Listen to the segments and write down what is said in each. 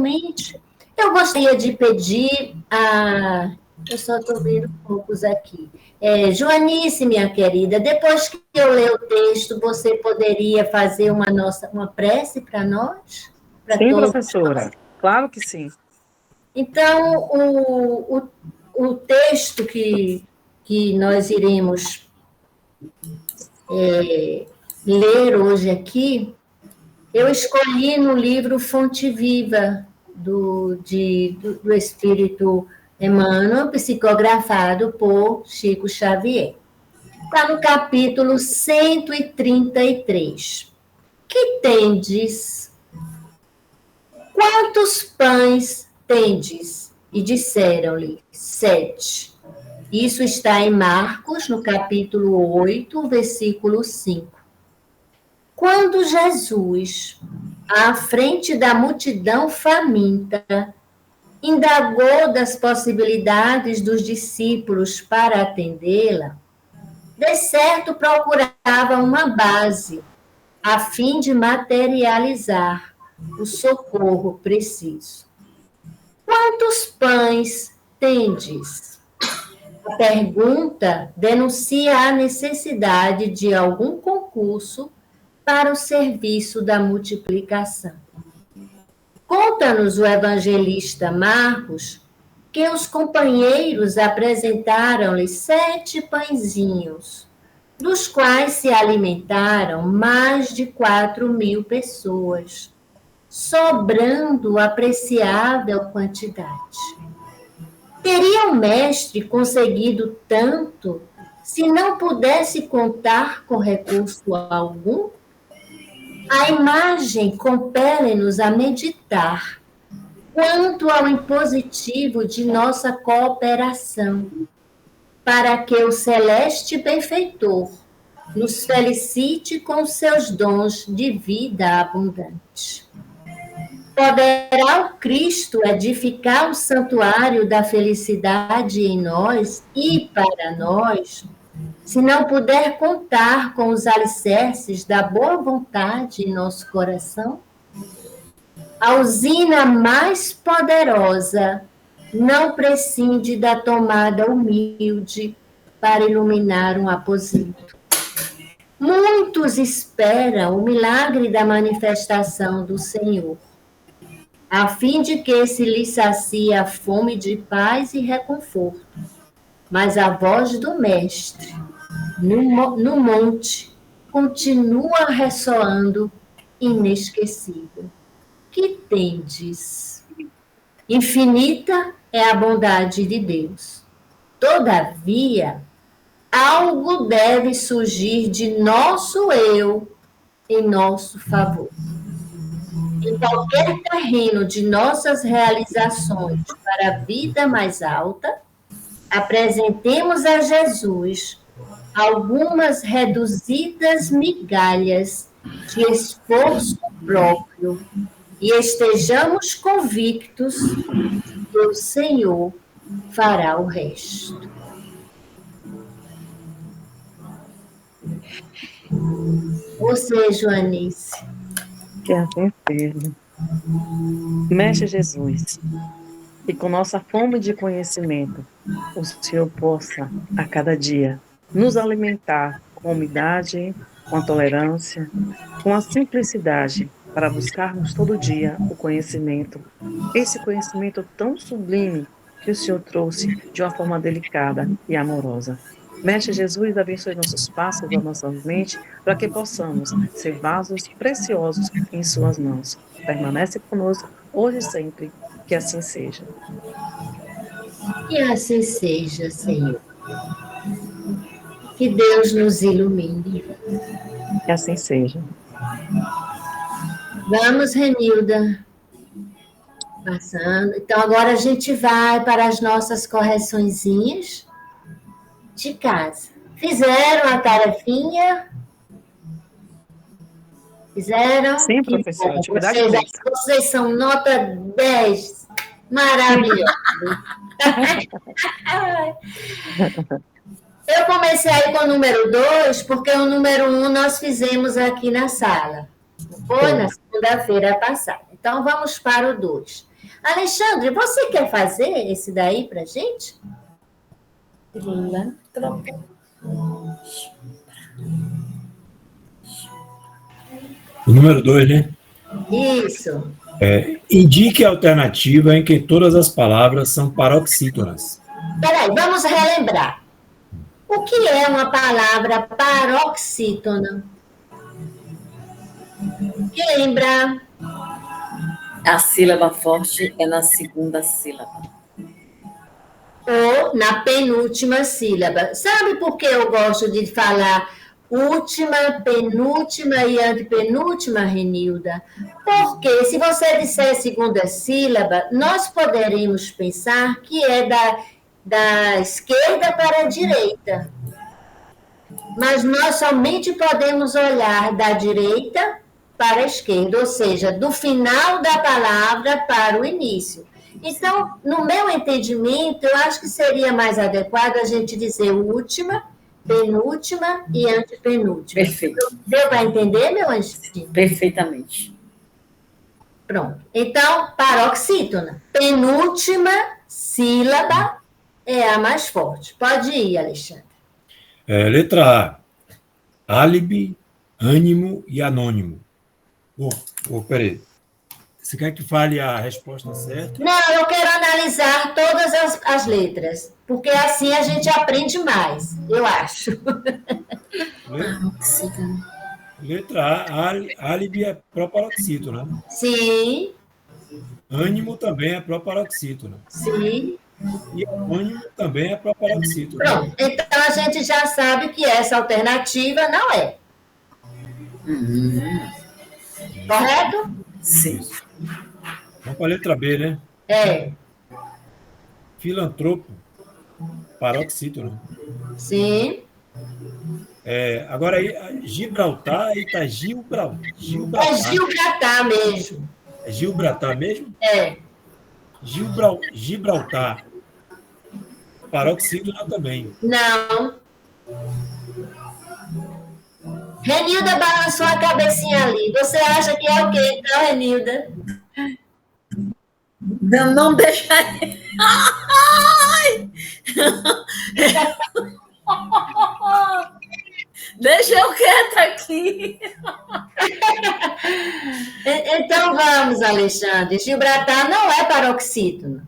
realmente, eu gostaria de pedir a... Eu só estou vendo poucos aqui. Joanice, minha querida, depois que eu ler o texto, você poderia fazer uma prece para nós? Para Sim, todos? professora. Claro que sim. Então, o texto que nós iremos ler hoje aqui, eu escolhi no livro Fonte Viva, do Espírito Emmanuel, psicografado por Chico Xavier. Está no capítulo 133. Que tendes? Quantos pães tendes? E disseram-lhe, 7. Isso está em Marcos, no capítulo 8, versículo 5. Quando Jesus, à frente da multidão faminta, indagou das possibilidades dos discípulos para atendê-la, de certo procurava uma base a fim de materializar o socorro preciso. Quantos pães tendes? A pergunta denuncia a necessidade de algum concurso para o serviço da multiplicação. Conta-nos o evangelista Marcos que os companheiros apresentaram-lhe 7 pãezinhos, dos quais se alimentaram mais de 4.000 pessoas, sobrando apreciável quantidade. Teria o mestre conseguido tanto se não pudesse contar com recurso algum? A imagem compele-nos a meditar quanto ao impositivo de nossa cooperação, para que o celeste benfeitor nos felicite com seus dons de vida abundante. Poderá o Cristo edificar o santuário da felicidade em nós e para nós, se não puder contar com os alicerces da boa vontade em nosso coração? A usina mais poderosa não prescinde da tomada humilde para iluminar um aposento. Muitos esperam o milagre da manifestação do Senhor, a fim de que se lhes sacie a fome de paz e reconforto. Mas a voz do Mestre, no monte, continua ressoando inesquecível. Que tendes? Infinita é a bondade de Deus. Todavia, algo deve surgir de nosso eu em nosso favor. Em qualquer terreno de nossas realizações para a vida mais alta, apresentemos a Jesus algumas reduzidas migalhas de esforço próprio e estejamos convictos que o Senhor fará o resto. Você, Joanice. Que assim seja. Mestre Jesus, e com nossa fome de conhecimento, o Senhor possa, a cada dia, nos alimentar com humildade, com a tolerância, com a simplicidade, para buscarmos todo dia o conhecimento, esse conhecimento tão sublime que o Senhor trouxe de uma forma delicada e amorosa. Mestre Jesus, abençoe nossos passos, a nossa mente, para que possamos ser vasos preciosos em suas mãos. Permanece conosco, hoje e sempre, que assim seja. Que assim seja, Senhor. Que Deus nos ilumine. Que assim seja. Vamos, Renilda. Passando. Então, agora a gente vai para as nossas correçõezinhas de casa. Fizeram a tarefinha? Fizeram? Sim, professora. Vocês são nota 10. Maravilhoso. Eu comecei aí com o número 2, porque o número 1 nós fizemos aqui na sala. Foi na segunda-feira passada. Então, vamos para o 2. Alexandre, você quer fazer esse daí para gente? Filântropo. O número 2, né? Isso. Indique a alternativa em que todas as palavras são paroxítonas. Peraí, vamos relembrar. O que é uma palavra paroxítona? Que lembra? A sílaba forte é na segunda sílaba. Ou na penúltima sílaba. Sabe por que eu gosto de falar última, penúltima e antepenúltima, Renilda? Porque se você disser segunda sílaba, nós poderíamos pensar que é da esquerda para a direita. Mas nós somente podemos olhar da direita para a esquerda, ou seja, do final da palavra para o início. Então, no meu entendimento, eu acho que seria mais adequado a gente dizer última, penúltima e antepenúltima. Perfeito. Deu para entender, meu anjinho? Perfeitamente. Pronto. Então, paroxítona. Penúltima sílaba é a mais forte. Pode ir, Alexandre. Letra A. Álibi, ânimo e anônimo. Peraí. Você quer que fale a resposta certa? Não, eu quero analisar todas as letras, porque assim a gente aprende mais, eu acho. Letra A. Álibi é proparoxítona. Sim, Ânimo também é proparoxítona. sim. E anônimo também é proparoxítona. Pronto, então a gente já sabe que essa alternativa não é. Correto? Sim. Vamos para a letra B, né? É, Filantropo, paroxítona. sim. Agora aí, Gibraltar, aí está É Gibraltar. Gilgatar mesmo. É Gibraltar mesmo? É. Gibraltar. Paroxítona também. Não. Renilda balançou a cabecinha ali. Você acha que é o quê, então, Renilda? Não deixa. Ai! Deixa eu quieta aqui. Então vamos, Alexandre. Gibraltar não é paroxítona.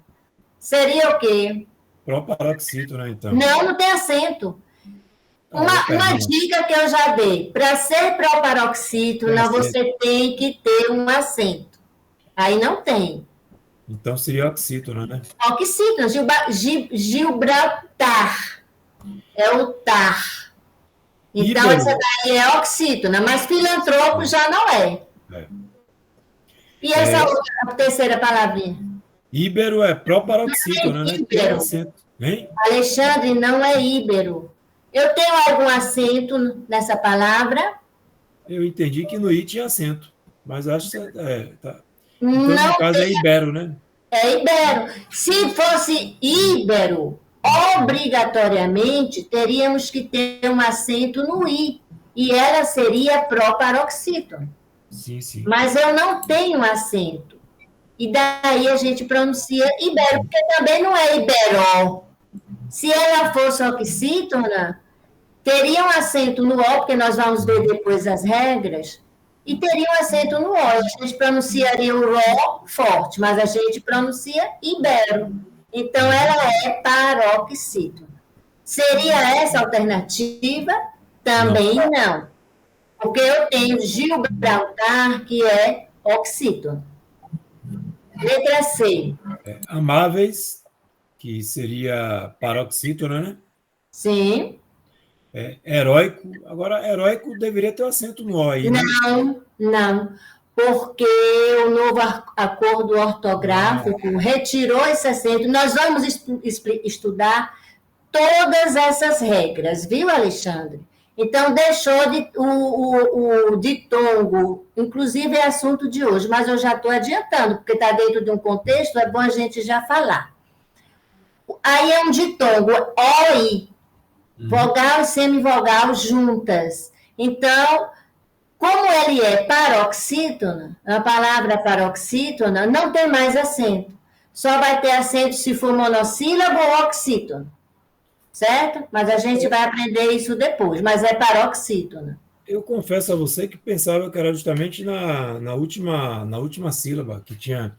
Seria o quê? Proparoxítona, então. Não tem acento. Uma dica que eu já dei. Para ser proparoxítona, você tem que ter um acento. Aí não tem. Então seria oxítona, né? Oxítona, Gibraltar. É o tar. Então, Íbero. essa daí é oxítona, mas filantropo já não é. E essa outra, a terceira palavrinha? Íbero é proparoxítona, né? Tem Íbero. acento. Hein? Alexandre, não é íbero. Eu tenho algum acento nessa palavra? Eu entendi que no I tinha acento, mas acho que tá. Então, Não no caso, é Ibero, né? é ibero. Se fosse íbero, obrigatoriamente teríamos que ter um acento no I, e ela seria proparoxítona. Sim. Mas eu não tenho acento. E daí a gente pronuncia ibero, porque também não é iberó. Se ela fosse oxítona, teria um acento no O, porque nós vamos ver depois as regras, e teria um acento no O. A gente pronunciaria o RO forte, mas a gente pronuncia ibero. Então, ela é paroxítona. Seria essa a alternativa? Também não. Porque eu tenho Gibraltar, que é oxítona. Letra C. Amáveis, que seria paroxítona, né? Sim. Heróico. Agora, heróico deveria ter um acento no O aí, né? Não. Porque o novo acordo ortográfico retirou esse acento. Nós vamos estudar todas essas regras, viu, Alexandre? Então, deixou o ditongo, inclusive é assunto de hoje, mas eu já estou adiantando, porque está dentro de um contexto, é bom a gente já falar. Aí é um ditongo, OI, vogal e semivogal juntas. Então, como ele é paroxítona, a palavra paroxítona não tem mais acento. só vai ter acento se for monossílabo ou oxítono. Certo? Mas a gente vai aprender isso depois, mas é paroxítona. Eu confesso a você que pensava que era justamente na última sílaba que tinha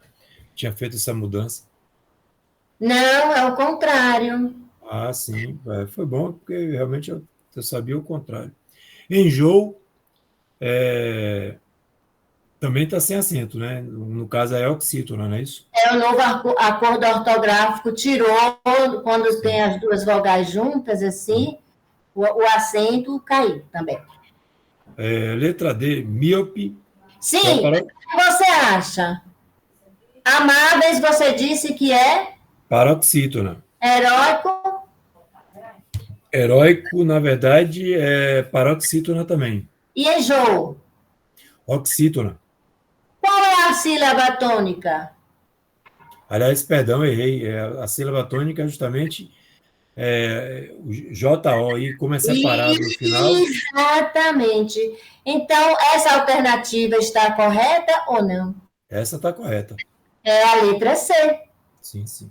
feito essa mudança. Não, é o contrário. Ah, sim. Foi bom, porque realmente eu sabia o contrário. Enjoo também está sem acento, né? No caso é oxítona, não é isso? É o novo acordo ortográfico, tirou, quando tem as duas vogais juntas, assim, o acento caiu também. Letra D, míope. Sim, o que você acha? Amáveis, você disse que é? Paroxítona. Heróico? Heróico, na verdade, é paroxítona também. E enjoo? Oxítona. Qual é a sílaba tônica? Aliás, perdão, errei. A sílaba tônica é justamente o JO, e como é separado no final. Exatamente. Então, essa alternativa está correta ou não? Essa está correta. É a letra C. Sim, sim.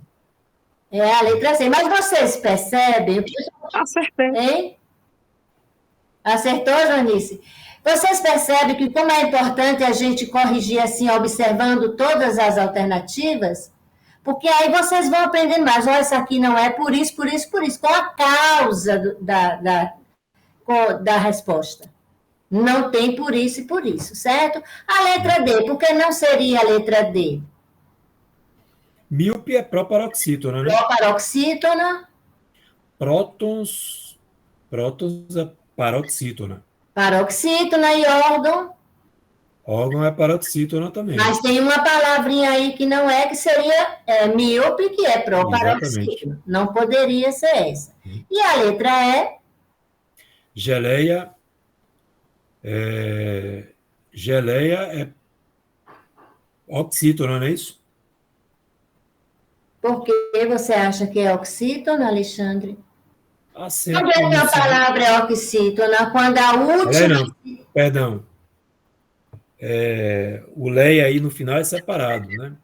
É a letra C. Mas vocês percebem? Acertei. Hein? Acertou, Janice? Vocês percebem que como é importante a gente corrigir assim, observando todas as alternativas? Porque aí vocês vão aprendendo mais. Olha, essa aqui não é por isso, por isso, por isso. Qual a causa da resposta? Não tem por isso e por isso, certo? A letra D, por que não seria a letra D? Míope é proparoxítona, né? Proparoxítona. Prótons é paroxítona. Paroxítona e órgão. Órgão é paroxítona também. Mas tem uma palavrinha aí que não é, que seria míope, que é proparoxítona. Não poderia ser essa. E a letra E? Geleia é oxítona, não é isso? Por que você acha que é oxítona, Alexandre? Acento Quando é que a palavra é oxítona? Quando a última... Não, perdão. O lei aí no final é separado, né?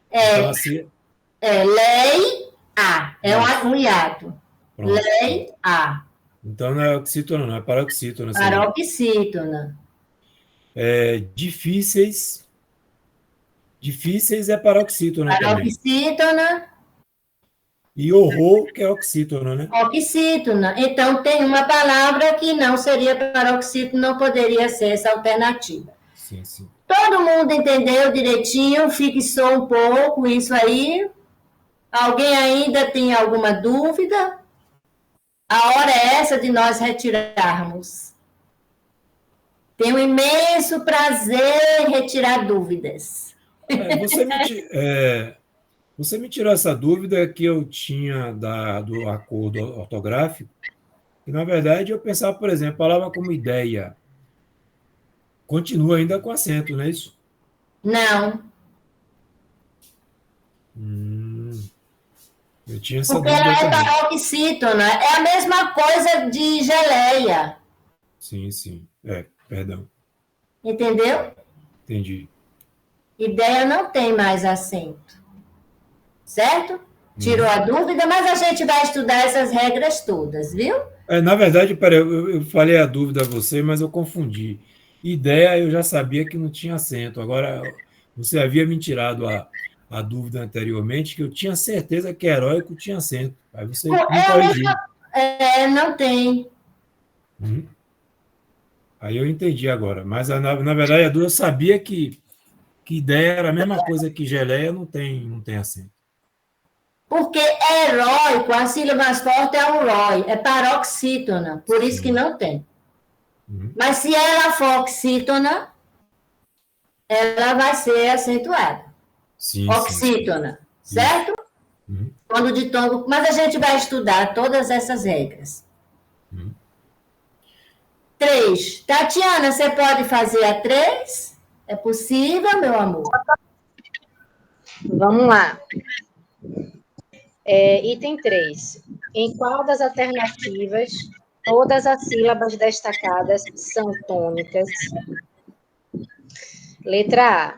Então, assim... lei A. É um hiato. Pronto. Lei A. Então não é oxítona, não, é paroxítona. Paroxítona. Difíceis é paroxítona também. Paroxítona. E horror, que é oxítona, né? Oxítona. Então, tem uma palavra que não seria paroxítona, não poderia ser essa alternativa. Sim, sim. Todo mundo entendeu direitinho? Fixou um pouco isso aí? Alguém ainda tem alguma dúvida? A hora é essa de nós retirarmos. Tenho um imenso prazer em retirar dúvidas. Você me tirou essa dúvida que eu tinha do acordo ortográfico, e, na verdade, eu pensava, por exemplo, a palavra como ideia continua ainda com acento, não é isso? Não. Eu tinha essa Porque dúvida ela é também. paroxítona. É a mesma coisa de geleia. Sim, sim. Perdão. Entendeu? Entendi. Ideia não tem mais acento. Certo? Tirou a dúvida, mas a gente vai estudar essas regras todas, viu? Na verdade, peraí, eu falei a dúvida a você, mas eu confundi. Ideia, eu já sabia que não tinha acento. Agora, você havia me tirado a dúvida anteriormente, que eu tinha certeza que heróico tinha acento. Aí você me corrigiu. Não tem. Aí eu entendi agora. Mas, na verdade, a dúvida, eu sabia que ideia era a mesma coisa que geleia, não tem acento. Porque heróico, a sílaba mais forte é o ROI, é paroxítona, por isso que não tem. Mas se ela for oxítona, ela vai ser acentuada. Sim, oxítona, sim. Certo? Quando de tom, mas a gente vai estudar todas essas regras. 3. Tatiana, você pode fazer a 3? É possível, meu amor? Vamos lá. Item 3. Em qual das alternativas todas as sílabas destacadas são tônicas? Letra A,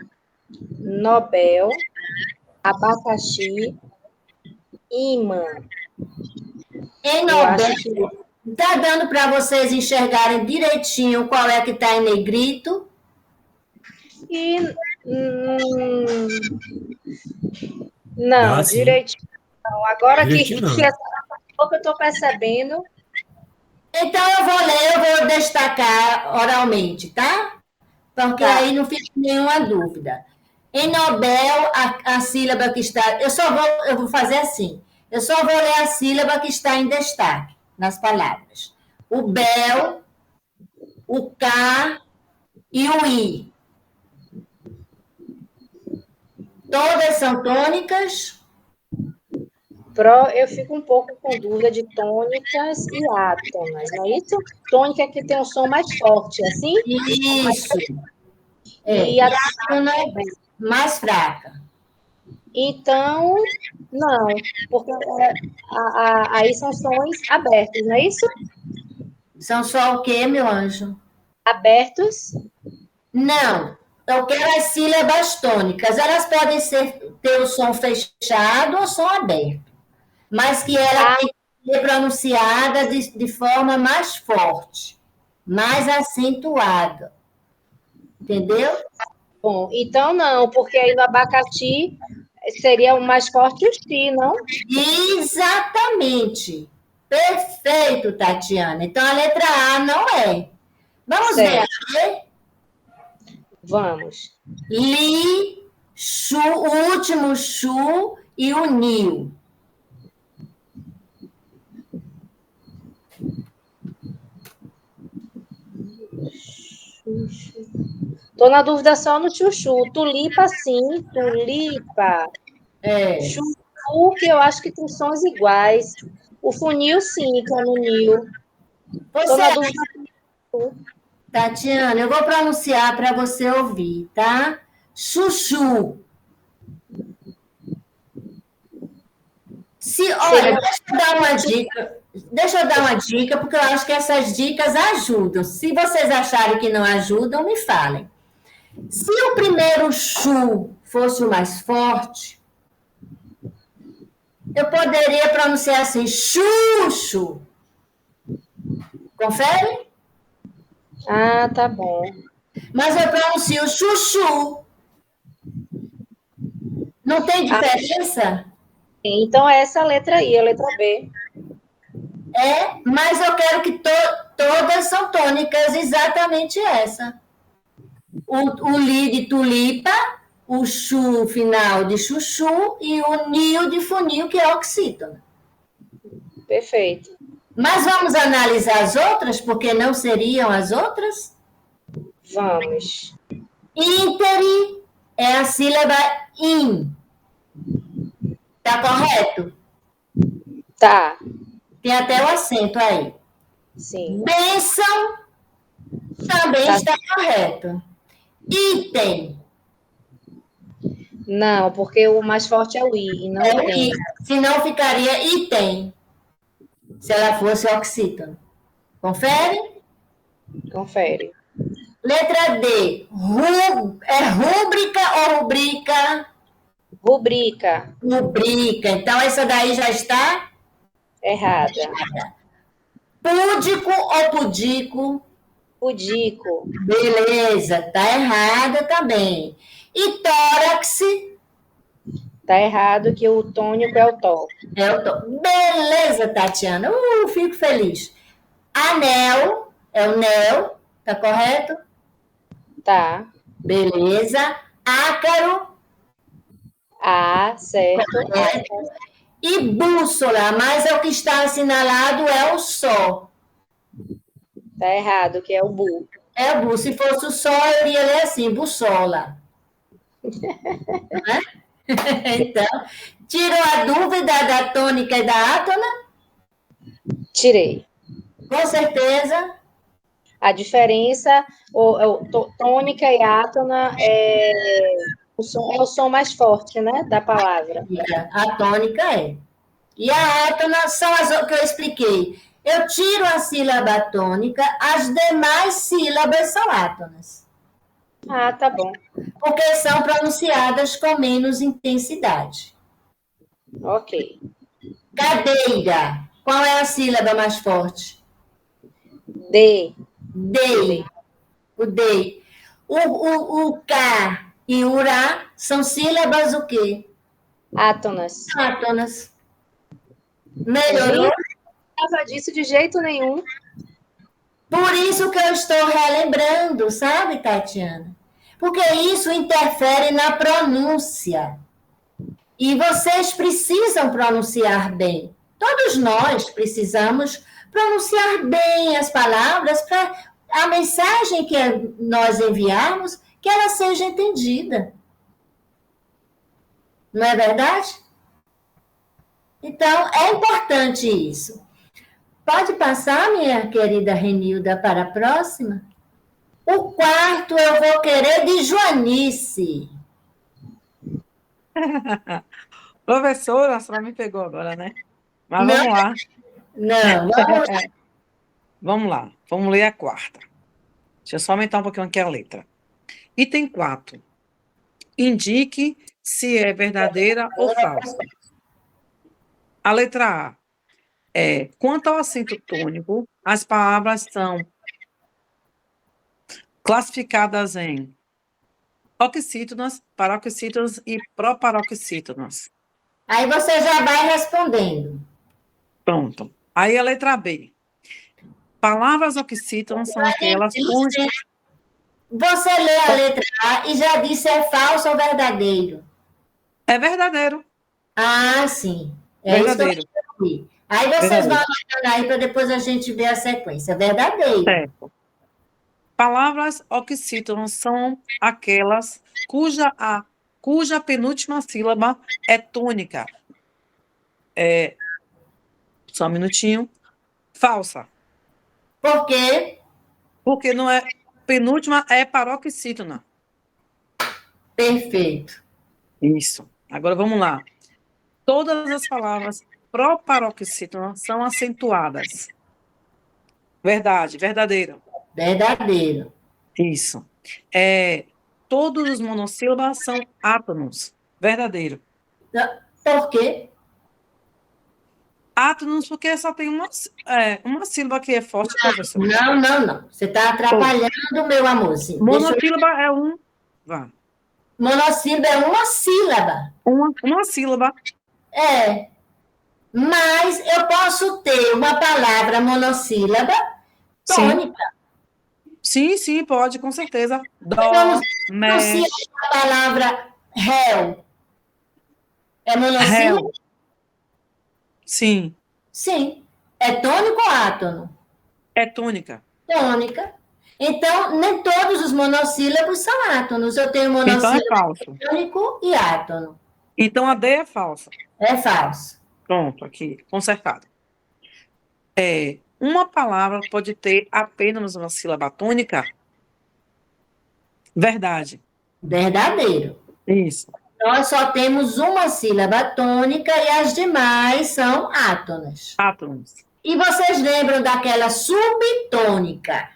Nobel. abacaxi, imã. Em Eu acho Nobel, que está dando para vocês enxergarem direitinho qual é que está em negrito? e Dá não, sim. direitinho. Não. Agora Direitinho que não. essa pouco eu estou percebendo, Então, eu vou destacar oralmente, tá? Porque tá. aí não fica nenhuma dúvida. Em Nobel, a sílaba que está. Eu vou fazer assim. Eu só vou ler a sílaba que está em destaque nas palavras. O bel, o K e o I. Todas são tônicas? Eu fico um pouco com dúvida de tônicas e átonas, não é isso? Tônica que tem um som mais forte, assim, Isso. e E a átona mais fraca. então, não, porque aí são sons abertos, não é isso? São só o quê, meu anjo? Abertos, Não. Eu quero as sílabas tônicas. Elas podem ter o som fechado ou som aberto, mas que ela ah, tem que ser pronunciada de forma mais forte, mais acentuada. Entendeu? bom, então não, porque aí no abacaxi seria o mais forte o chi, não? Exatamente. Perfeito, Tatiana. Então a letra A não é. Vamos ver Certo, a E. vamos. Li, chu, o último chu e o nil. Tô na dúvida só no chuchu. Tulipa, sim, tulipa. É. Chuchu, que eu acho que tem sons iguais. O funil, sim, que é no nil. Tô Você, na dúvida. Tatiana, eu vou pronunciar para você ouvir, tá? Chuchu. Olha, Seria deixa eu dar uma dica, porque eu acho que essas dicas ajudam. Se vocês acharem que não ajudam, me falem. Se o primeiro chu fosse o mais forte, eu poderia pronunciar assim, chuchu. Confere? Ah, tá bom. Mas eu pronuncio chuchu. Não tem Ah, diferença? então é essa letra aí, a letra B. É, mas eu quero que todas são tônicas, exatamente essa. O li de tulipa, o chu final de chuchu e o nil de funil, que é oxítona. Perfeito. Mas vamos analisar as outras, porque não seriam as outras? Vamos. Interi é a sílaba in. Tá correto? Tá, Tem até o acento aí. sim. Bênção também Tá. está correto. Item Não, porque o mais forte é o I, e não é o tem. i. Senão ficaria item, se ela fosse oxítona. Confere? Confere. Letra D. É rúbrica ou rubrica? Rubrica. Rubrica. Então, essa daí já está Errada. púdico ou pudico? Pudico. Beleza, tá errada também. E tórax Tá errado que o tônico é o tó. é o tom. Beleza, Tatiana. Fico feliz. Anel é o neo, tá correto? Tá. Beleza. Ácaro A, certo. é, e bússola, mas é o que está assinalado é o sol. Tá errado, que é o bu. É o bússola. Se fosse o sol, eu iria ler assim, bussola. Né? Então, tirou a dúvida da tônica e da átona? Tirei. Com certeza. A diferença, tônica e átona é o som mais forte, né, da palavra. A tônica é. E a átona são as que eu expliquei. Eu tiro a sílaba tônica, as demais sílabas são átonas. Ah, tá bom. Porque são pronunciadas com menos intensidade. Ok. Cadeira. Qual é a sílaba mais forte? D. Dei. O dei. O K e o Ra são sílabas o quê? Átonas. Átonas. Melhorou? Gente, não precisava disso de jeito nenhum. Por isso que eu estou relembrando, sabe, Tatiana? Porque isso interfere na pronúncia. E vocês precisam pronunciar bem. Todos nós precisamos pronunciar bem as palavras para a mensagem que nós enviarmos, que ela seja entendida. Não é verdade? Então, é importante isso. Pode passar, minha querida Renilda, para a próxima? O quarto eu vou querer de Joanice. Professora, a senhora me pegou agora, né? Mas Não. vamos lá. Não, vamos lá. Vamos lá, vamos ler a quarta. Deixa eu só aumentar um pouquinho aqui a letra. Item 4. Indique se é verdadeira ou falsa. A letra A é: quanto ao acento tônico, as palavras são classificadas em oxítonas, paroxítonas e proparoxítonas. Aí você já vai respondendo. Pronto. Aí a letra B. Palavras oxítonas são aquelas cujas... Você lê a letra A e já disse é falso ou verdadeiro. É verdadeiro. Ah, sim. É Verdadeiro. isso que eu vi. Aí vocês vão anotando aí para depois a gente ver a sequência. Verdadeiro. Certo. Palavras oxítonas são aquelas cuja penúltima sílaba é tônica. Só um minutinho. Falsa. Por quê? Porque não é... Penúltima é paroxítona. Perfeito. Isso. Agora vamos lá. Todas as palavras proparoxítona são acentuadas. Verdade, verdadeiro. Verdadeiro. Isso. Todos os monossílabos são átonos. Verdadeiro. Por quê? Átonos porque só tem uma sílaba que é forte, professor. Não. Você está atrapalhando, meu amorzinho. Monossílaba é um... Vá. Monossílaba é uma sílaba. Uma sílaba. É. Mas eu posso ter uma palavra monossílaba tônica. Sim, pode, com certeza. Vamos Dó, pronunciar a palavra réu. É monossílaba? réu. Sim. Sim. É tônico ou átono? É tônica. Tônica. Então, nem todos os monossílabos são átonos. Eu tenho Então é monossílabo falso. tônico e átono. Então a D é falsa. É falso. Pronto, aqui, consertado. Uma palavra pode ter apenas uma sílaba tônica? Verdade. Verdadeiro. Isso. Nós só temos uma sílaba tônica e as demais são átonas. Átomos. E vocês lembram daquela subtônica?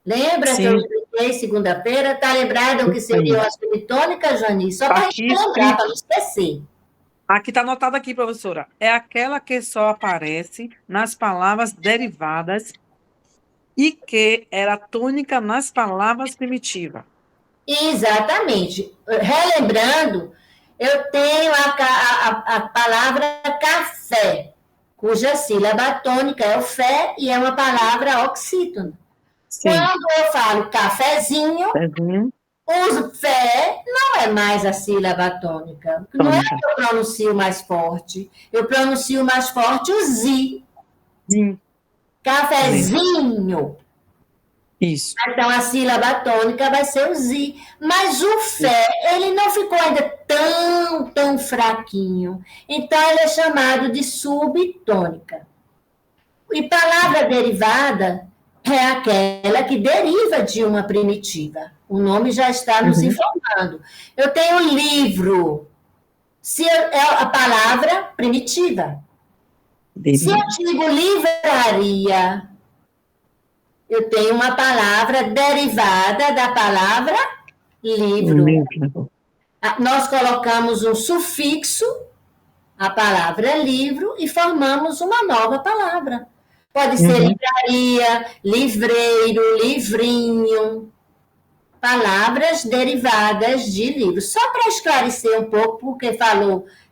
Lembra que eu expliquei segunda-feira? Está lembrado o que seria a subtônica, Jani? Só para a gente lembrar, para não esquecer. Aqui está anotado aqui, professora. É aquela que só aparece nas palavras derivadas e que era tônica nas palavras primitivas. Exatamente. Relembrando, eu tenho a palavra café, cuja sílaba tônica é o fé e é uma palavra oxítona. Sim. Quando eu falo cafezinho, o fé não é mais a sílaba tônica. Não é que eu pronuncio mais forte. Eu pronuncio mais forte o zi. Sim. Cafezinho. Isso. Então, a sílaba tônica vai ser o zi. Mas o fé, ele não ficou ainda tão fraquinho. Então, ele é chamado de subtônica. E palavra derivada é aquela que deriva de uma primitiva. O nome já está nos informando. Eu tenho livro. Se é a palavra primitiva. Se eu digo livraria, eu tenho uma palavra derivada da palavra livro. Livro. Nós colocamos um sufixo, a palavra livro, e formamos uma nova palavra. Pode ser livraria, livreiro, livrinho, palavras derivadas de livro. Só para esclarecer um pouco, porque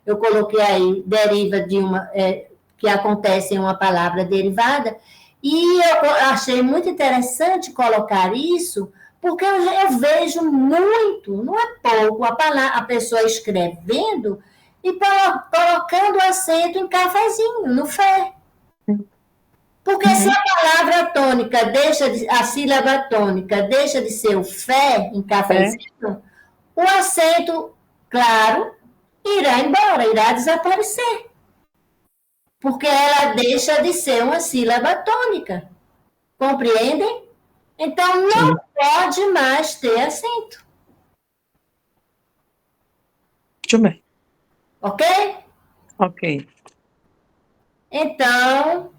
eu coloquei aí, deriva de uma, que acontece em uma palavra derivada, e eu achei muito interessante colocar isso, porque eu vejo muito, não é pouco, a pessoa escrevendo e colocando acento em cafezinho, no fé. Porque se a palavra tônica a sílaba tônica deixa de ser o fé em cafezinho, o acento, claro, irá embora, irá desaparecer. Porque ela deixa de ser uma sílaba tônica. Compreendem? Então, não pode mais ter acento. Muito bem. Ok? Ok. Então,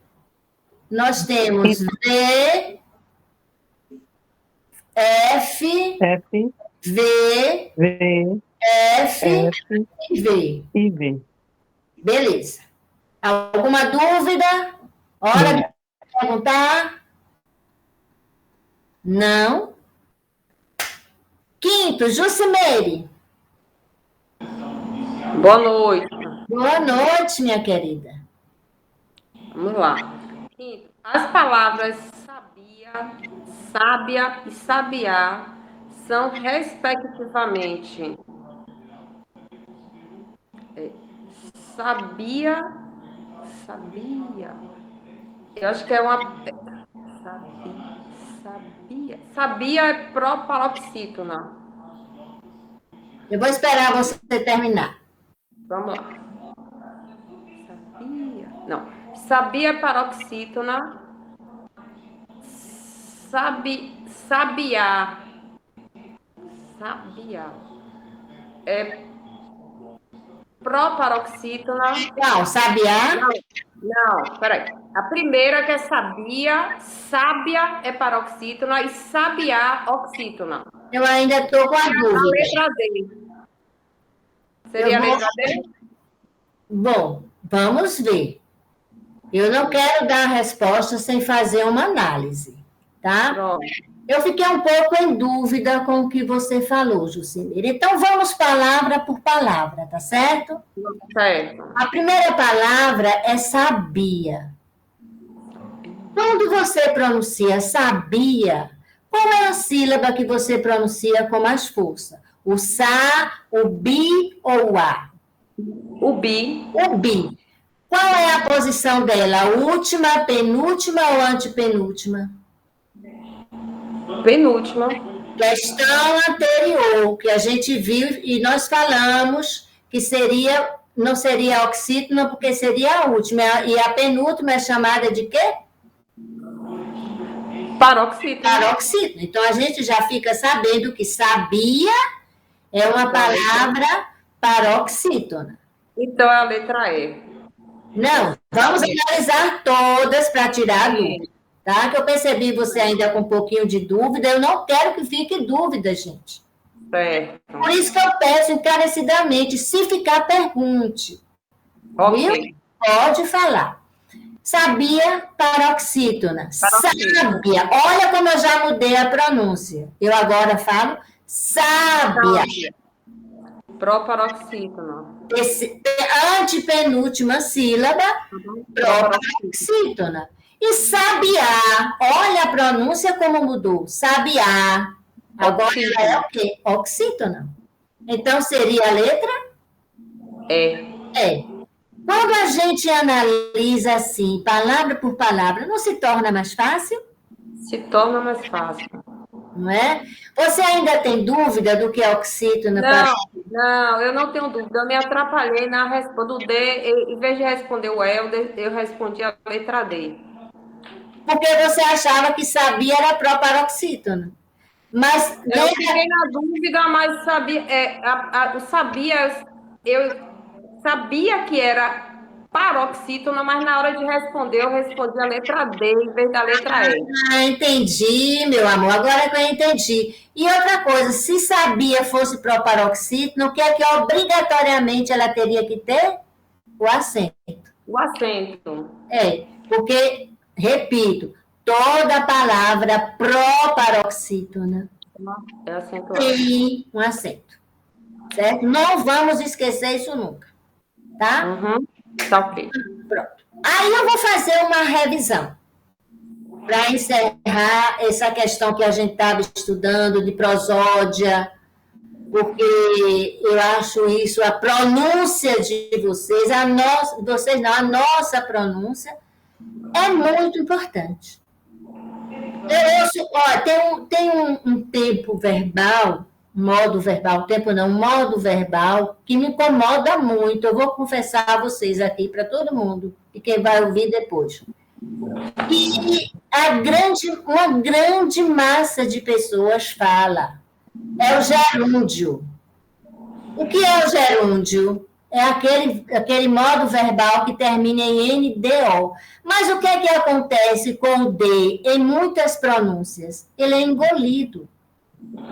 nós temos V, F, F, V, V, F F e V. e V. Beleza. Alguma dúvida? Hora de perguntar? Não? Quinto, Jucimeire. Boa noite. Boa noite, minha querida. Vamos lá. Quinto, as palavras sabia, sábia e sabiá são, respectivamente, sabia. Eu acho que é uma. Sabia é proparoxítona. Eu vou esperar você terminar. Vamos lá. Sabia é paroxítona. Sabiá é proparoxítona. Não, sabiá? Não, peraí. A primeira que é sabia, sábia é paroxítona e sabiá oxítona. Eu ainda estou com a A dúvida. letra D. Seria a letra D? Bom, vamos ver. Eu não quero dar a resposta sem fazer uma análise, tá? Pronto. Eu fiquei um pouco em dúvida com o que você falou, Jucimeira. Então, vamos palavra por palavra, tá certo? Certo. A primeira palavra é sabia. Quando você pronuncia sabia, qual é a sílaba que você pronuncia com mais força? O sa, o bi ou o a? O bi. O bi. Qual é a posição dela? Última, penúltima ou antepenúltima? Penúltima. Questão anterior, que a gente viu e nós falamos que não seria oxítona, porque seria a última. E a penúltima é chamada de quê? Paroxítona. Paroxítona. Então, a gente já fica sabendo que sabia é uma palavra paroxítona. Então, é a letra E. Não, vamos analisar todas para tirar a dúvida, tá? Que eu percebi você ainda com um pouquinho de dúvida, eu não quero que fique dúvida, gente. Certo. Por isso que eu peço encarecidamente, se ficar, pergunte. Ok. Viu? Pode falar. Sabia, paroxítona. Sábia. Olha como eu já mudei a pronúncia. Eu agora falo sábia. Proparoxítona. Antepenúltima sílaba, paroxítona. E sabiá. Olha a pronúncia como mudou. Sabiá. Agora é o quê? Oxítona. Então, seria a letra? É. Quando a gente analisa assim, palavra por palavra, não se torna mais fácil? Se torna mais fácil. Não é? Você ainda tem dúvida do que é oxítona? Não, eu não tenho dúvida. Eu me atrapalhei na resposta do D. Em vez de responder o E, eu respondi a letra D. Porque você achava que sabia era proparoxítona. Mas eu fiquei na dúvida, mas sabia, eu sabia que era paroxítona, mas na hora de responder, eu respondi a letra D em vez da letra E. Ah, entendi, meu amor. Agora que eu entendi. E outra coisa, se sabia fosse proparoxítona, o que é que obrigatoriamente ela teria que ter? O acento. O acento. Porque, repito, toda palavra proparoxítona É acento. tem um acento. Certo? Não vamos esquecer isso nunca. Tá? Uhum. Tá ok. Pronto. Aí eu vou fazer uma revisão para encerrar essa questão que a gente estava estudando de prosódia, porque eu acho isso, a pronúncia de vocês, a nossa pronúncia é muito importante. Eu ouço, tem um tempo verbal, modo verbal que me incomoda muito. Eu vou confessar a vocês aqui, para todo mundo, e quem vai ouvir depois. E uma grande massa de pessoas fala. É o gerúndio. O que é o gerúndio? É aquele modo verbal que termina em NDO. Mas o que é que acontece com o D em muitas pronúncias? Ele é engolido.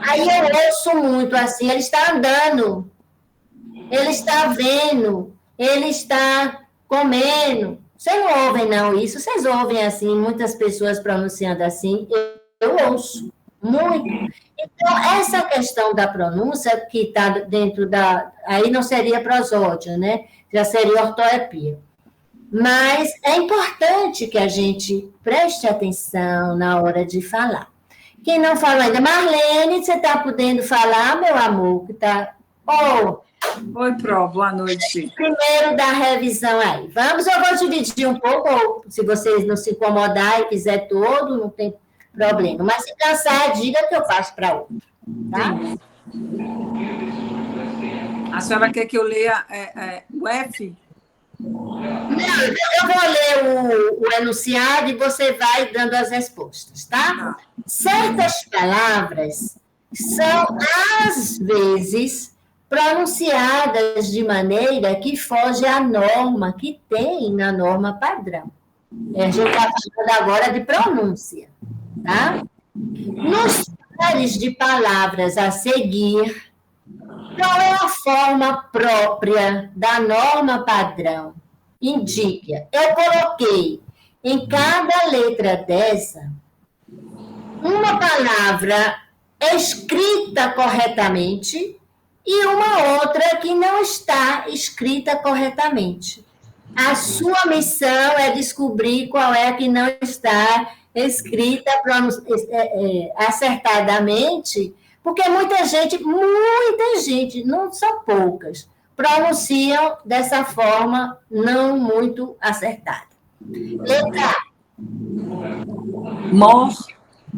Aí eu ouço muito assim, ele está andando, ele está vendo, ele está comendo. Vocês não ouvem, não, isso? Vocês ouvem assim, muitas pessoas pronunciando assim? Eu ouço muito. Então, essa questão da pronúncia, que está dentro da... Aí não seria prosódia, né? Já seria ortoepia. Mas é importante que a gente preste atenção na hora de falar. Quem não falou ainda? Marlene, você está podendo falar, meu amor? Que tá... Oi, Pro, boa noite. Primeiro da revisão aí. Vamos, eu vou dividir um pouco, ou se vocês não se incomodarem e quiser todo, não tem problema. Mas se cansar, diga que eu passo para outro. Tá? A senhora quer que eu leia o F? Não, eu vou ler o enunciado e você vai dando as respostas, tá? Certas palavras são, às vezes, pronunciadas de maneira que foge à norma que tem na norma padrão. A gente está falando agora de pronúncia, tá? Nos pares de palavras a seguir, qual é a forma própria da norma padrão? Indique. Eu coloquei em cada letra dessa uma palavra escrita corretamente e uma outra que não está escrita corretamente. A sua missão é descobrir qual é a que não está escrita acertadamente, porque muita gente, não são poucas, pronunciam dessa forma não muito acertada. Letra A.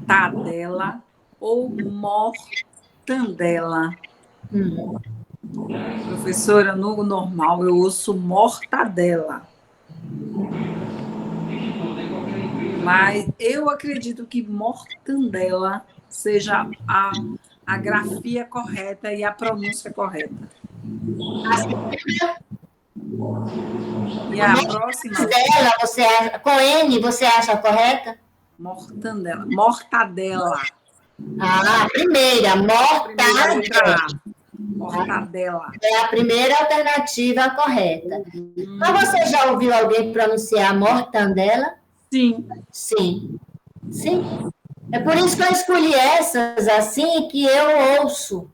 Mortadela ou mortandela? Professora, no normal eu ouço mortadela. Mas eu acredito que mortandela seja a grafia correta e a pronúncia correta. E a próxima? Dela, com N, você acha correta? Mortandela. Mortadela. A primeira, mortadela. Mortadela. É a primeira alternativa correta. Mas você já ouviu alguém pronunciar mortandela? Sim. Sim. É por isso que eu escolhi essas assim que eu ouço.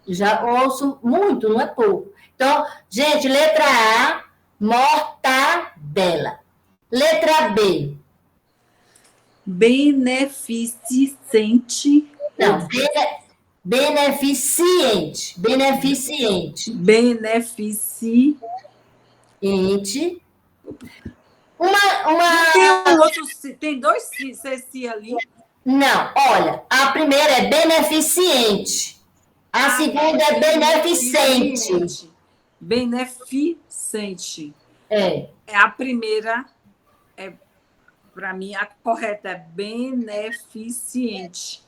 Já ouço muito, não é pouco. Então, gente, letra A, mortadela. Letra B. Beneficente. Não, beneficiente. Beneficiente. Tem dois C ali? Não, olha, a primeira é beneficiente. A segunda é beneficente. Beneficente. A primeira, para mim, a correta é beneficiente.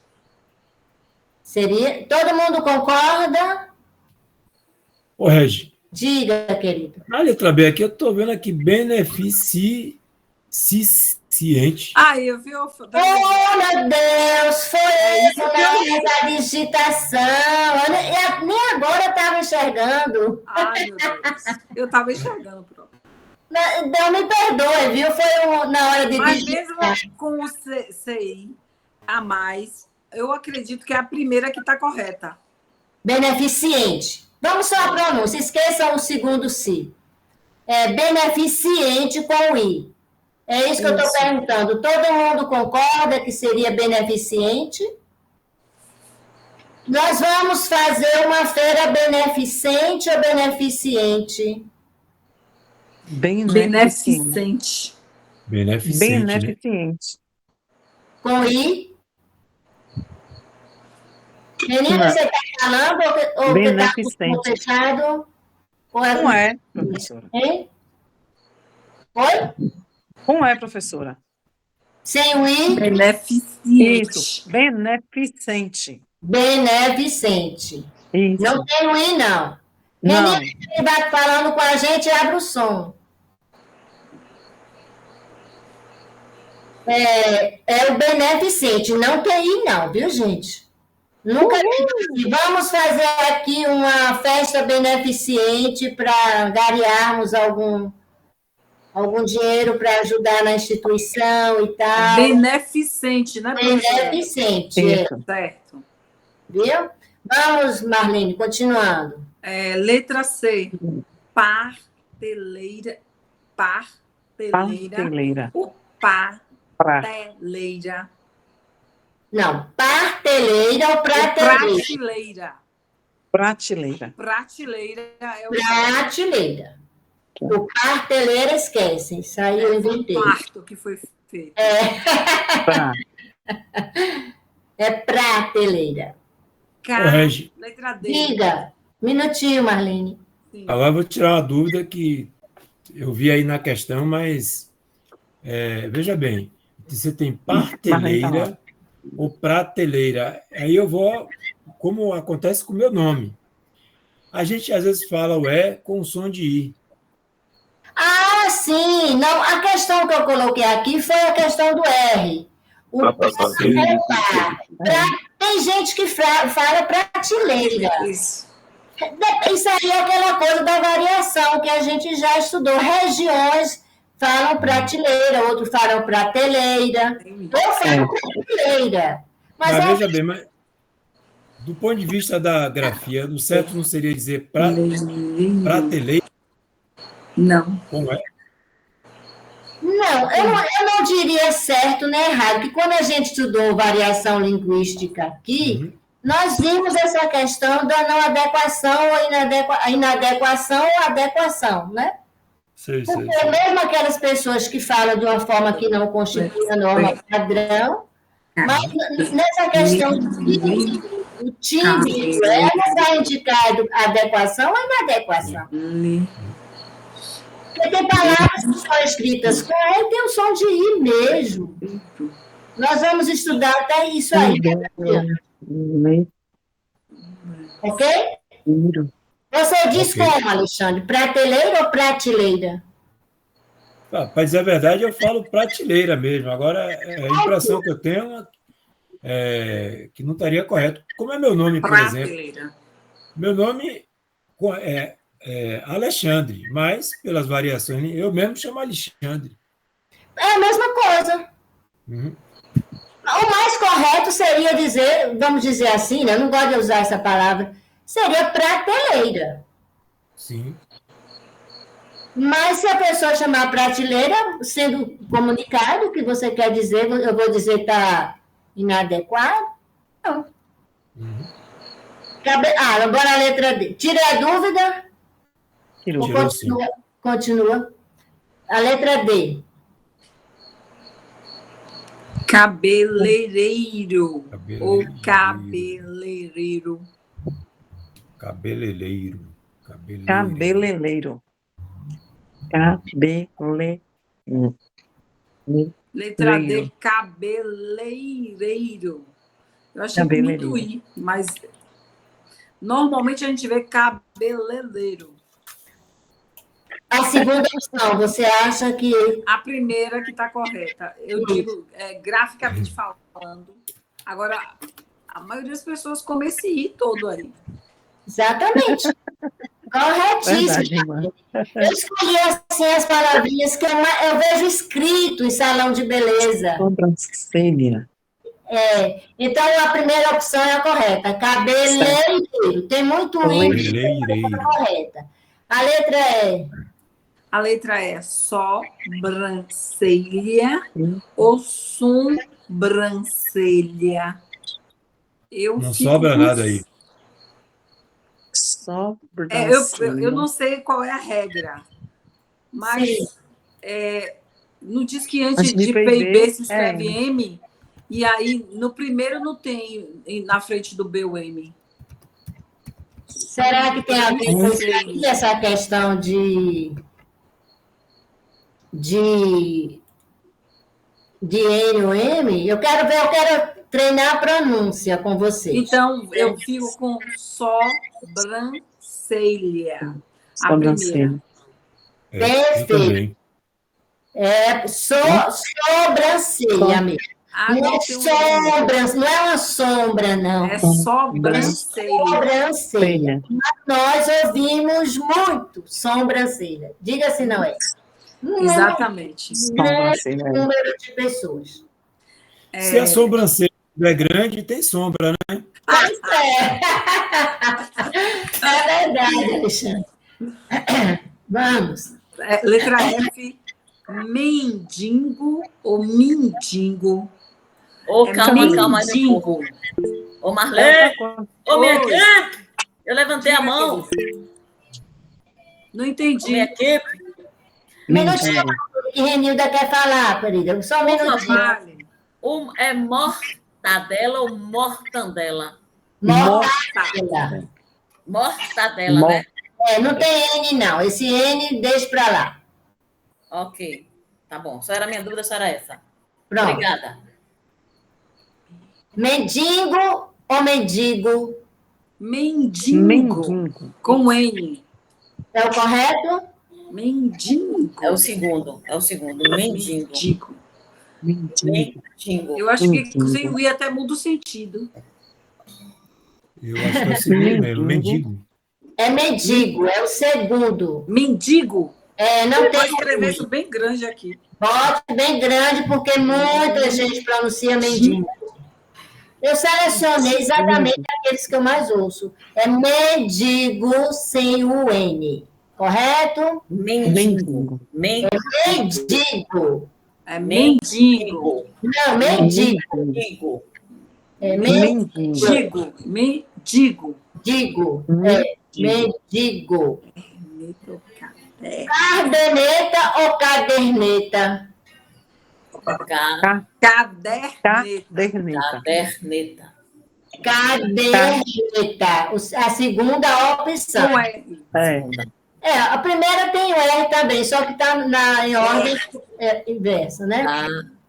Seria? Todo mundo concorda? Ô, Regi, Diga, querido. A letra B aqui, eu estou vendo aqui, beneficiente. Ai, eu vi. Oh, meu Deus, foi isso isso que eu na vi. hora da digitação. Nem agora eu estava enxergando. Ai, meu Deus. Eu estava enxergando, pronto. Não, me perdoe, viu? Foi na hora de Mas digitar. mesmo com o CI a mais, eu acredito que é a primeira que está correta. Beneficiente. Vamos só a pronúncia, esqueçam o segundo si. É beneficiente com I. É isso que eu estou Isso. perguntando. Todo mundo concorda que seria beneficiente? Nós vamos fazer uma feira beneficente ou beneficiente? Beneficente. Beneficente, né? Beneficente. Com I? Menina, Não. você está falando ou que está Beneficente. fechado? Ou Não é, professora. Hein? Oi? Não é, professora. Sem o I? Beneficiente. Isso. Beneficente. Beneficente. Isso. Não tem o I, não. Não. Menina, que vai falando com a gente, abre o som. É o beneficente, não tem I, não, viu, gente? Nunca vi. Vamos fazer aqui uma festa beneficente para angariarmos algum dinheiro para ajudar na instituição e tal. Beneficente, né, professora? Beneficente, Isso. Certo. viu? Vamos, Marlene, continuando. Letra C. Parteleira. Parteleira. Ou Pra. parteleira. Não, parteleira ou Ou prateleira? prateleira. Prateleira. Prateleira é o Prateleira. O parteleira esquecem, isso aí eu inventei. quarto que foi feito. Pra. É prateleira. Corrige. Letra D. Diga, minutinho, Marlene. Sim. Agora eu vou tirar uma dúvida que eu vi aí na questão, mas veja bem, você tem parteleira ou prateleira. Aí eu vou, como acontece com o meu nome. A gente às vezes fala o E com o som de I. Ah, sim. Não, a questão que eu coloquei aqui foi a questão do R. Tem gente que fala prateleira. Isso. Isso aí é aquela coisa da variação que a gente já estudou. Regiões falam prateleira, outros falam prateleira. Eu falo prateleira. Mas veja bem, mas, do ponto de vista da grafia, o certo não seria dizer prateleira? Não. Como é? Não, eu não diria certo nem errado, porque quando a gente estudou variação linguística aqui, nós vimos essa questão da não adequação ou inadequação ou adequação, né? Sei. Porque mesmo aquelas pessoas que falam de uma forma que não constitui a norma padrão, mas nessa questão o time não vai indicar adequação ou inadequação. Porque tem palavras que são escritas com E e tem o som de I mesmo. Nós vamos estudar até isso aí. Ok? Você diz como, Alexandre? Prateleira ou prateleira? Para dizer a verdade, eu falo prateleira mesmo. Agora, a impressão que eu tenho é que não estaria correto. Como é meu nome, por exemplo? Meu nome é Alexandre, mas pelas variações, eu mesmo chamo Alexandre. É a mesma coisa. O mais correto seria dizer, vamos dizer assim, né? Eu não gosto de usar essa palavra, seria prateleira. Sim. Mas se a pessoa chamar prateleira, sendo comunicado o que você quer dizer, eu vou dizer que está inadequado? Não. Agora a letra D. Tira a dúvida? Continua. A letra D. Cabeleireiro. Ou cabeleireiro. Cabeleireiro. Letra D, cabeleireiro. Eu achei muito I, mas normalmente a gente vê cabeleireiro. A segunda opção, você acha que... A primeira que está correta. Eu digo, graficamente falando. Agora, a maioria das pessoas come esse I todo aí. Exatamente. Corretíssimo. Verdade, irmã. Eu escolhi assim as palavrinhas que eu vejo escrito em salão de beleza. Sobrancelha. Então, a primeira opção é a correta. Cabeleireiro. Tem muito I, Cabeleireiro. correta. A letra é... A letra é sobrancelha ou sobrancelha. Não sobra nada aí. Eu não sei qual é a regra, mas não diz que antes de P e B se escreve M, e aí no primeiro não tem na frente do B o M. Será que tem a ver com essa questão de N ou M? Eu quero treinar a pronúncia com vocês. Então, eu fico com sobrancelha. Sobrancelha. Perfeito. Sobrancelha mesmo. Não é uma sombra, não. É sobrancelha. Sobrancelha. Nós ouvimos muito sobrancelha. Diga se não é. Exatamente. Número de pessoas. Se a sobrancelha é grande, tem sombra, né? É verdade, Alexandre. Vamos. Letra F. Mendigo ou mindingo? Calma aí, meu povo. Ô, Marlene, minha equipe, eu levantei a mão. Não entendi. Minha equipe. Minutinho, que Renilda quer falar, querida. Só um minutinho. É mortadela ou mortandela? Mortadela. Mortadela, né? Não tem N, não. Esse N, deixa para lá. Ok, tá bom. Só era a minha dúvida, só era essa. Pronto. Obrigada. Mendigo ou mendigo? Mendigo. Com N. É o correto? Mendigo. É o segundo. Mendigo. Eu acho que sem o I até muda o sentido. Eu acho que é o segundo mesmo, mendigo. É mendigo, é o segundo. Mendigo? Não tem. Vou escrever isso bem grande aqui. Bote bem grande, porque muita gente pronuncia mendigo. Eu selecionei exatamente aqueles que eu mais ouço. É mendigo sem o N. Correto? Mendigo. Mendigo. É mendigo. Não, mendigo. É mendigo. Mendigo. Mendigo. Mendigo. Caderneta ou caderneta? Caderneta. A segunda opção. A primeira tem o R também, só que está em ordem inversa, né?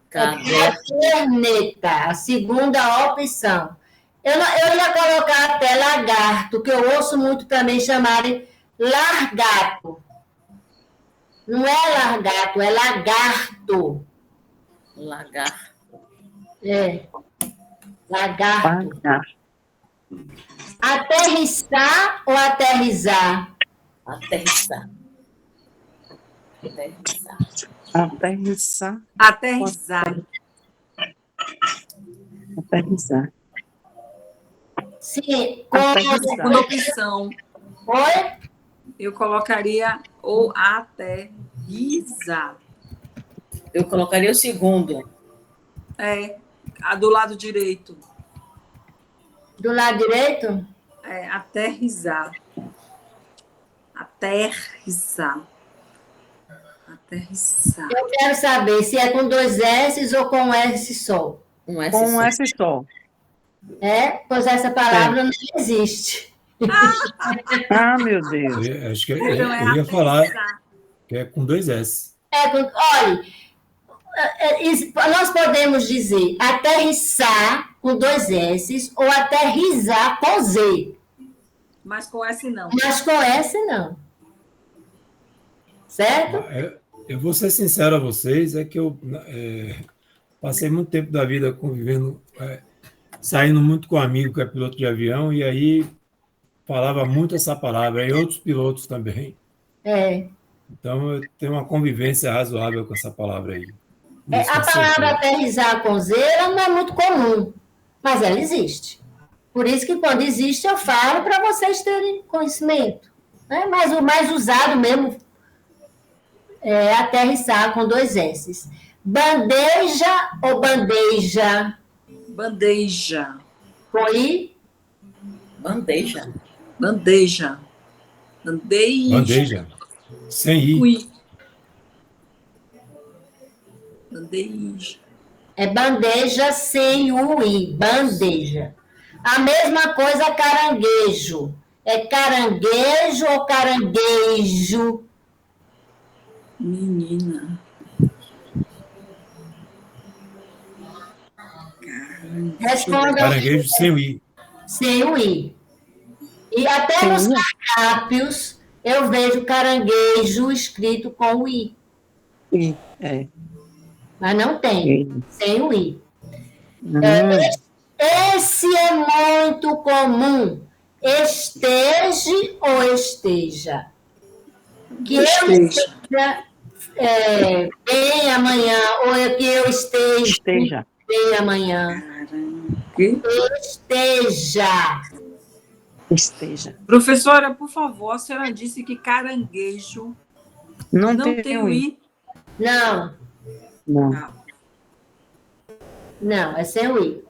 Caderneta. A segunda opção. Eu ia colocar até lagarto, que eu ouço muito também chamarem largato. Não é largato, é lagarto. Lagarto. Lagarto. Aterrissar ou aterrizar? Aterrissar. Sim, segunda opção. Oi? Eu colocaria ou aterrizar. Eu colocaria o segundo. A do lado direito. Do lado direito? Aterrizar. Eu quero saber se é com 2 S ou com S só. Com um S só. Pois essa palavra não existe. Meu Deus. Acho que eu ia falar que é com 2 S. Olha, nós podemos dizer aterrissar com 2 S ou aterrizar com Z. Mas com S não. Mas com S não. certo? Eu vou ser sincero a vocês, é que eu passei muito tempo da vida convivendo, saindo muito com um amigo que é piloto de avião, e aí falava muito essa palavra, e outros pilotos também. Então, eu tenho uma convivência razoável com essa palavra aí. A palavra aterrissar com Z ela não é muito comum, mas ela existe. Por isso que quando existe eu falo para vocês terem conhecimento. Né? Mas o mais usado mesmo é aterrissar com 2 S's. Bandeja ou bandeja? Bandeja. Com I? Bandeja. Bandeja. Bandeja. Sem I. Ui. Bandeja. É bandeja sem o I. Bandeja. A mesma coisa caranguejo. É caranguejo ou caranguejo? Menina. Responda. Caranguejo sem o I. Sem o I. E até nos cardápios eu vejo caranguejo escrito com o I. Mas não tem. Sem o I. Esse é muito comum. Esteja ou esteja? Que eu esteja bem amanhã, ou que eu esteja bem amanhã. Esteja. Professora, por favor, a senhora disse que caranguejo não tem o I? Não, é sem o I.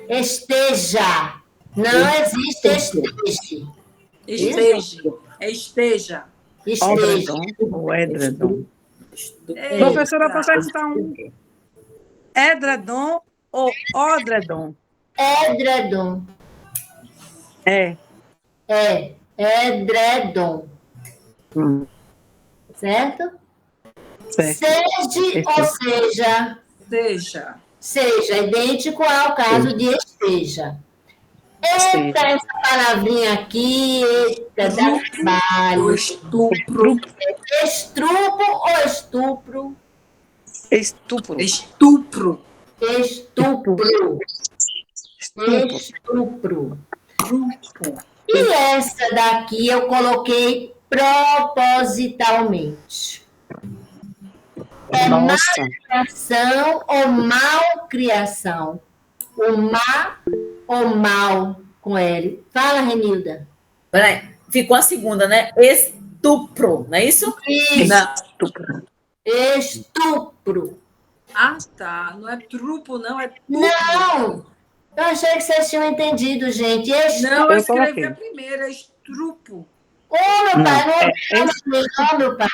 Esteja. Não existe esteja. Esteja. Odredom ou edredom? Professora, consegue citar um? Edredom ou odredom? Edredom. Edredom. Certo? Seja ou seja? Seja, idêntico ao caso de esteja. Eita, essa palavrinha aqui, eita, dá trabalho. Estupro. Estrupo ou estupro? Estupro. Estupro. E essa daqui eu coloquei propositalmente. É malcriação ou malcriação? O má ou mal com L? Fala, Renilda. Peraí, ficou a segunda, né? Estupro, não é isso? Isso. Estupro. Ah, tá. Não é trupo, não, é tupro. Não! Eu achei que vocês tinham entendido, gente. Não, eu escrevi a primeira, estrupo. Ô, meu pai, não, meu pai.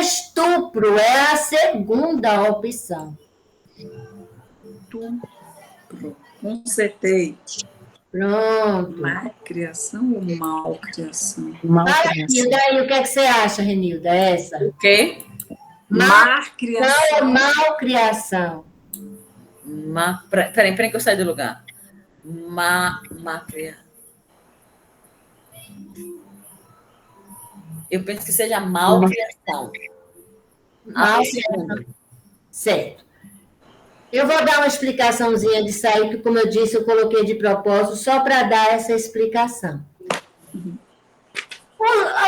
Estupro é a segunda opção. Estupro. Consertei. Pronto. Malcriação ou malcriação? Fala, Renilda, aí, o que é que você acha, Renilda? Essa? O quê? Malcriação ou malcriação? Peraí que eu saio do lugar. Malcriação. Eu penso que seja malcriação. Malcriação. Certo. Eu vou dar uma explicaçãozinha disso aí, que, como eu disse, eu coloquei de propósito só para dar essa explicação.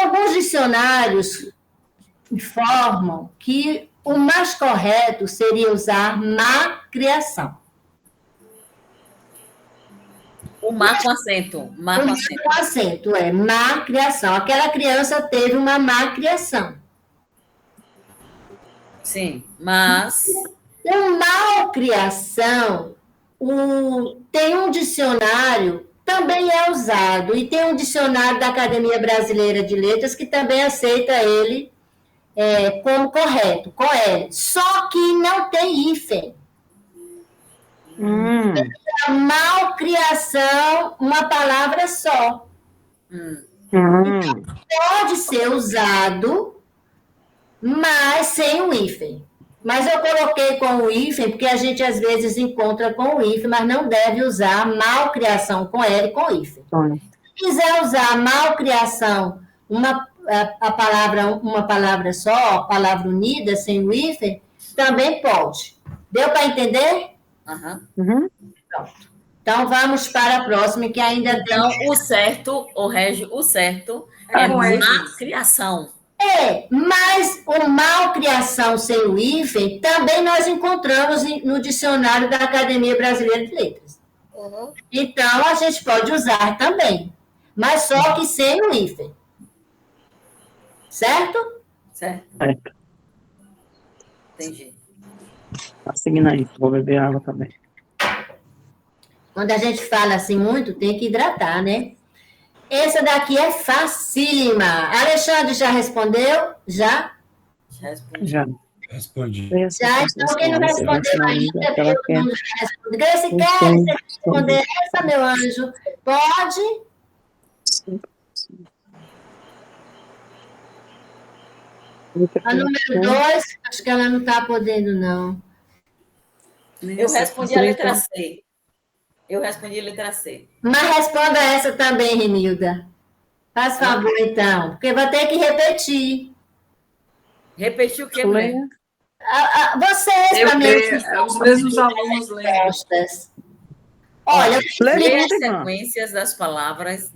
Alguns dicionários informam que o mais correto seria usar malcriação. O má com acento. Má com acento. Com acento, malcriação. Aquela criança teve uma malcriação. Sim, mas... O malcriação, tem um dicionário, também é usado, e tem um dicionário da Academia Brasileira de Letras que também aceita ele como correto, com L. Só que não tem hífen. A malcriação, uma palavra só. Pode ser usado, mas sem o hífen. Mas eu coloquei com o hífen, porque a gente às vezes encontra com o hífen, mas não deve usar malcriação com L com hífen. Se quiser usar malcriação, a palavra, uma palavra só, a palavra unida, sem o hífen, também pode. Deu para entender? Uhum. Pronto. Então, vamos para a próxima, que ainda então, o certo, o Régio, o certo é malcriação. Mas o malcriação sem o hífen também nós encontramos no dicionário da Academia Brasileira de Letras. Então, a gente pode usar também, mas só que sem o hífen. Certo? Certo. Entendi. Tá seguindo aí, vou beber água também. Quando a gente fala assim muito, tem que hidratar, né? Essa daqui é facílima. Alexandre já respondeu? Já? Já. Respondi. Já, então quem não respondeu ainda, todo mundo já respondeu. Grace, quer você responder essa, meu anjo? Pode? A número 2, acho que ela não está podendo, não. Eu respondi a letra C. Mas responda essa também, Renilda. Faz favor, então, porque vai ter que repetir. Repetir o quê, mulher? Vocês também. Os mesmos alunos lembram. Olha, leia as sequências das palavras,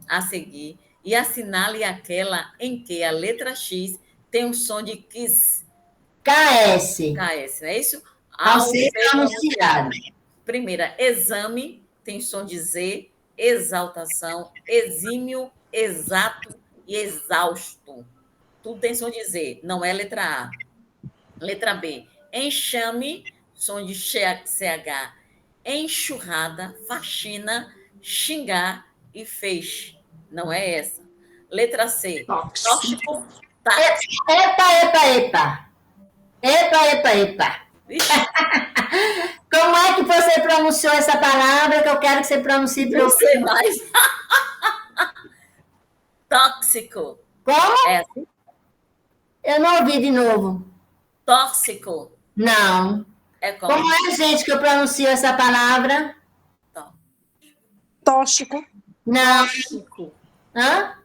a seguir e assinale aquela em que a letra X tem um som de KS. KS, não é isso? Ao ser pronunciado. Primeira, exame, tem som de Z, exaltação, exímio, exato e exausto. Tudo tem som de Z, não é letra A. Letra B, enxame, som de CH, enxurrada, faxina, xingar e feixe. Não é essa. Letra C, tóxico, Epa. Como é que você pronunciou essa palavra que eu quero que você pronuncie para eu sei mais. Tóxico. Como? É assim? Eu não ouvi de novo. Tóxico. Não. Como é, gente, que eu pronuncio essa palavra? Tóxico. Não. Tóxico. Hã?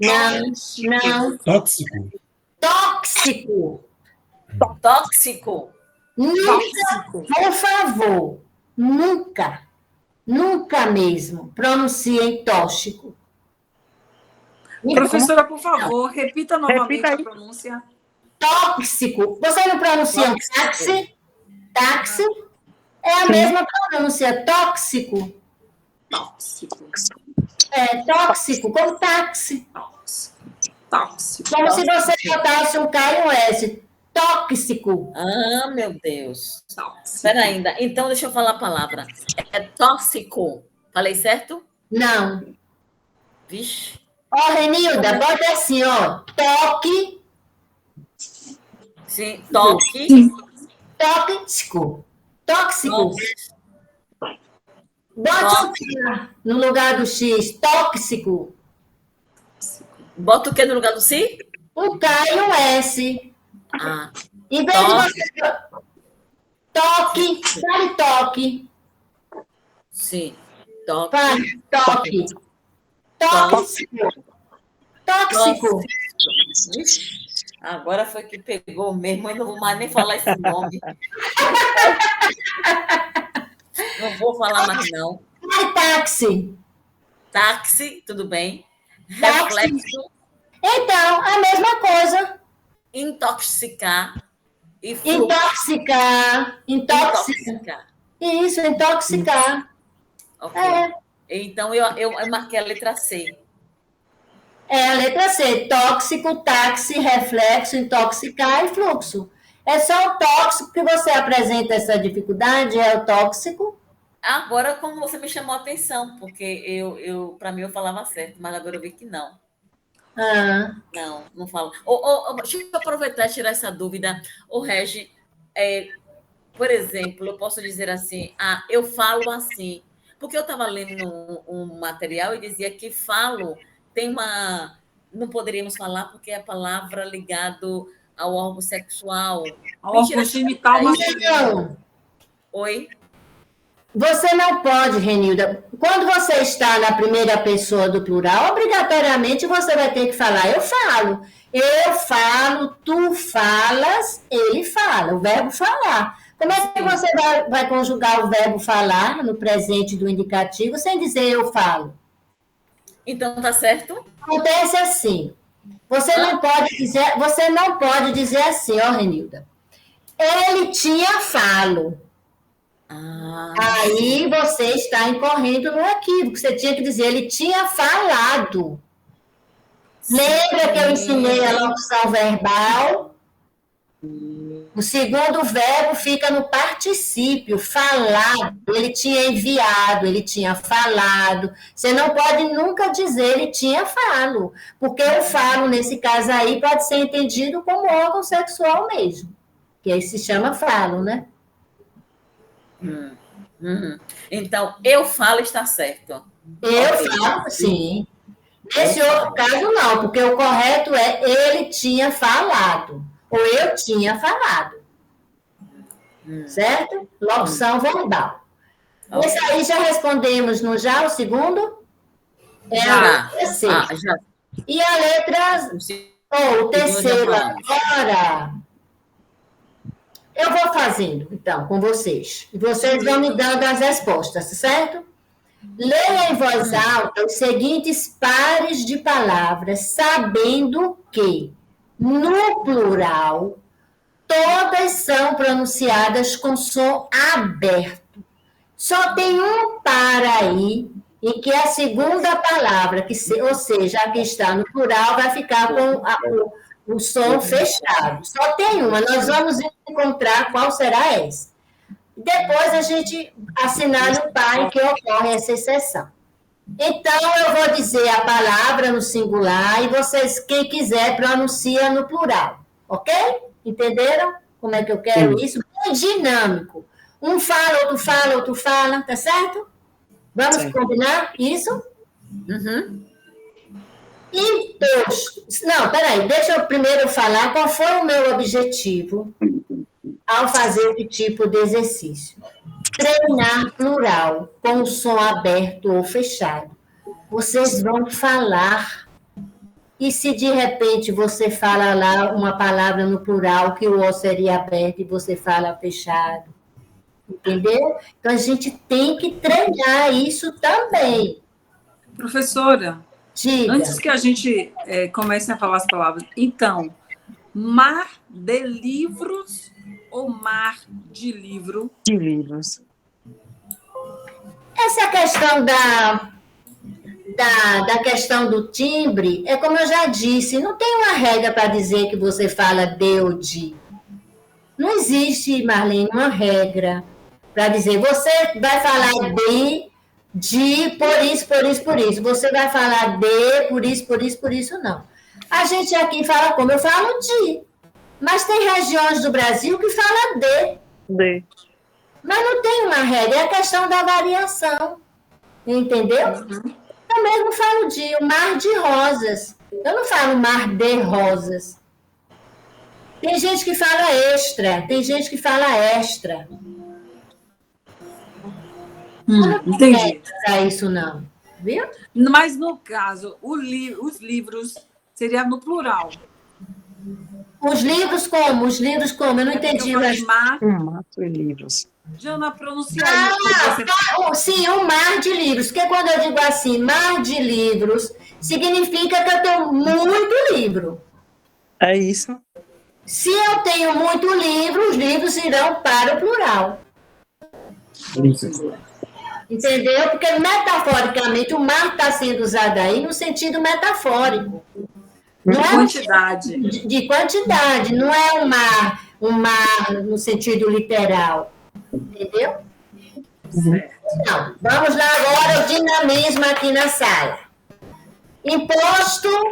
Não. Tóxico. Nunca, por favor, nunca mesmo pronunciem tóxico. Professora, por favor, repita novamente a pronúncia. Tóxico. Você não pronuncia táxi? Táxi? É a mesma pronúncia, tóxico. É tóxico, como táxi. Tóxico. Como se você botasse um K e um S. Tóxico. Ah, meu Deus. Espera ainda. Então, deixa eu falar a palavra. É tóxico. Falei certo? Não. Vixe. Ó, Renilda, bota assim, ó. Toque. Sim, toque. Tóxico. Bota o K no lugar do X. Tóxico. Bota o que no lugar do si? Um K e um S. Em vez de você... Toque. Fale toque. Sim. Toque. Fale toque. Tóxico. Agora foi que pegou mesmo. Eu não vou mais nem falar esse nome. Não vou falar mais, não. Táxi. Táxi, tudo bem. Táxi. Reflexo. Então, a mesma coisa. Intoxicar. E intoxicar. Isso, intoxicar. Ok. Então, eu marquei a letra C. É a letra C. Tóxico, táxi, reflexo, intoxicar e fluxo. É só o tóxico que você apresenta essa dificuldade, é o tóxico. Agora, como você me chamou a atenção, porque para mim eu falava certo, mas agora eu vi que não. Não falo. Deixa eu aproveitar e tirar essa dúvida. Regi, por exemplo, eu posso dizer assim, eu falo assim, porque eu estava lendo um material e dizia que falo tem uma... Não poderíamos falar porque é a palavra ligado ao órgão sexual. Ao órgão genital masculino. Oi? Você não pode, Renilda, quando você está na primeira pessoa do plural, obrigatoriamente você vai ter que falar eu falo, tu falas, ele fala, o verbo falar. Como é que você vai conjugar o verbo falar no presente do indicativo sem dizer eu falo? Então, tá certo? Acontece assim, você não pode dizer assim, ó, Renilda, ele tinha falo. Aí você está incorrendo no equívoco. Você tinha que dizer, ele tinha falado. Lembra que eu ensinei a locução verbal? O segundo verbo fica no particípio, falado. Ele tinha enviado, ele tinha falado. Você não pode nunca dizer ele tinha falo, porque o falo, nesse caso aí, pode ser entendido como órgão sexual mesmo, que aí se chama falo, né? Então, eu falo está certo. Eu falo, sim. Nesse outro caso, não, porque o correto é ele tinha falado, ou eu tinha falado. Certo? Locução verbal. Esse aí já respondemos, não já? O segundo? É a letra C. Já. E a letra... o terceiro agora... Eu vou fazendo, então, com vocês. E vocês vão me dando as respostas, certo? Leia em voz alta os seguintes pares de palavras, sabendo que, no plural, todas são pronunciadas com som aberto. Só tem um par aí, em que a segunda palavra, ou seja, a que está no plural, vai ficar com o som fechado. Só tem uma, nós vamos encontrar qual será essa. Depois a gente assinala o par em que ocorre essa exceção. Então, eu vou dizer a palavra no singular e vocês, quem quiser, pronuncia no plural. Ok? Entenderam como é que eu quero isso? Bem dinâmico. Um fala, outro fala, tá certo? Vamos combinar isso? Não, peraí, deixa eu primeiro falar qual foi o meu objetivo ao fazer esse tipo de exercício. Treinar plural, com o som aberto ou fechado. Vocês vão falar, e se de repente você fala lá uma palavra no plural, que o O seria aberto e você fala fechado. Entendeu? Então, a gente tem que treinar isso também. Professora, diga. Antes que a gente comece a falar as palavras, então, mar de livros ou mar de livro? De livros. Essa questão da questão do timbre, é como eu já disse, não tem uma regra para dizer que você fala de ou de. Não existe, Marlene, uma regra para dizer, você vai falar de, por isso, por isso, por isso. Você vai falar de, por isso, por isso, por isso, não. A gente aqui fala como? Eu falo de. Mas tem regiões do Brasil que fala de. De. Mas não tem uma regra, é a questão da variação. Entendeu? Eu mesmo falo de o mar de rosas. Eu não falo mar de rosas. Tem gente que fala extra, tem gente que fala extra. Entendi. Não é isso não, viu? Mas no caso, os livros seria no plural. Os livros como? Os livros como? Eu não entendi. Mato e livros. Jana, pronunciaria. Sim, um mar de livros. Porque quando eu digo assim, mar de livros, significa que eu tenho muito livro. É isso. Se eu tenho muito livro, os livros irão para o plural. Entendeu? Porque metaforicamente o mar está sendo usado aí no sentido metafórico. Não é quantidade. De quantidade, não é um mar no sentido literal. Entendeu? Então, vamos lá agora o dinamismo aqui na sala. Impostos.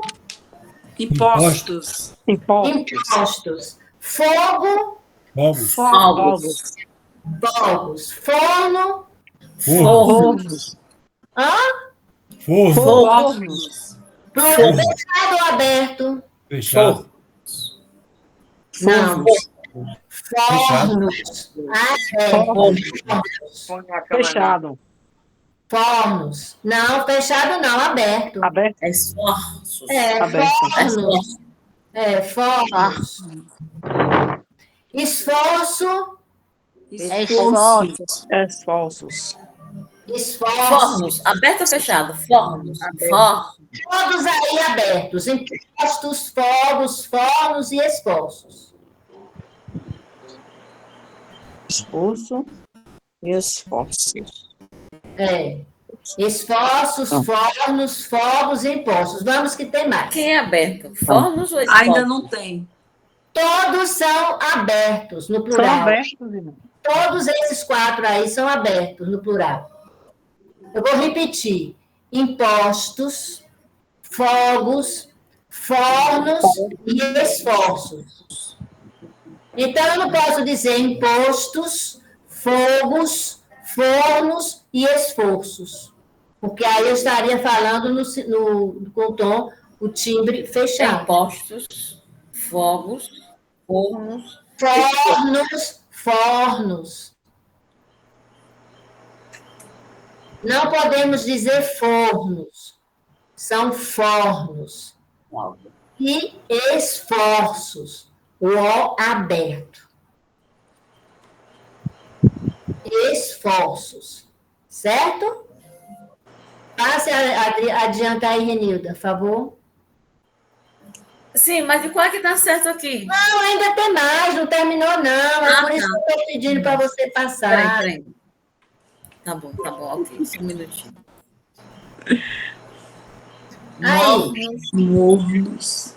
Fogo. Fogos. Forno. Fornos. Fornos. Fechado ou aberto? Fechado. Não. Fornos. Abertos. Fechado. Fornos. Não, fechado não, aberto. Aberto. Esforços. Aberto. Fornos. Fornos. Esforço. Esforços. Esforço. Fornos. Aberto ou fechado? Fornos. Fornos. Todos aí abertos. Impostos, fogos, fornos e esforços. Esforço e esforços. Esforços, fornos, fogos e impostos. Vamos que tem mais. Quem é aberto? Fornos ou esforços? Ainda não tem. Todos são abertos, no plural. São abertos, irmão. Todos esses 4 aí são abertos, no plural. Eu vou repetir. Impostos, fogos, fornos e esforços. Então, eu não posso dizer impostos, fogos, fornos e esforços. Porque aí eu estaria falando com o tom, o timbre fechado. Impostos, fogos, fornos. Fornos. Não podemos dizer fornos. São fornos. E esforços. O O aberto. Esforços. Certo? Passe adiante aí, Renilda, por favor. Sim, mas de qual é que está certo aqui? Não, ainda tem mais, não terminou, não. É por isso que eu estou pedindo para você passar. Peraí. Tá bom, ok. Só um minutinho. Mornos.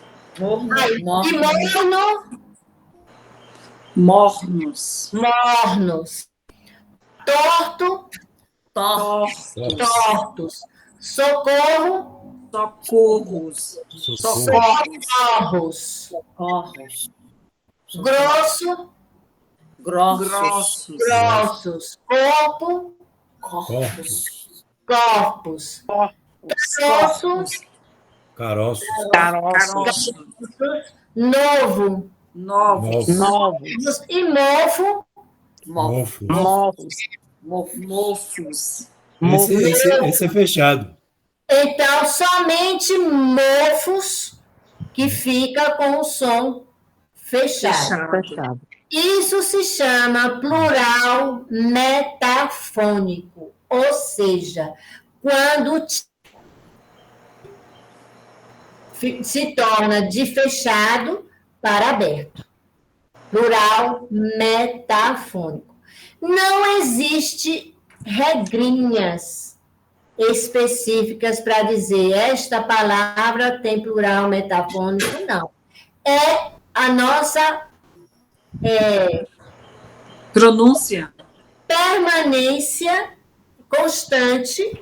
Mornos. Mornos. Tortos. Socorros. Grossos. Corpos. Caroços. Novos. E Mofos. Esse é fechado. Então, somente mofos que fica com o som fechado. Isso se chama plural metafônico, ou seja, quando se torna de fechado para aberto. Plural metafônico. Não existe regrinhas específicas para dizer esta palavra tem plural metafônico, não. É a nossa pronúncia, permanência constante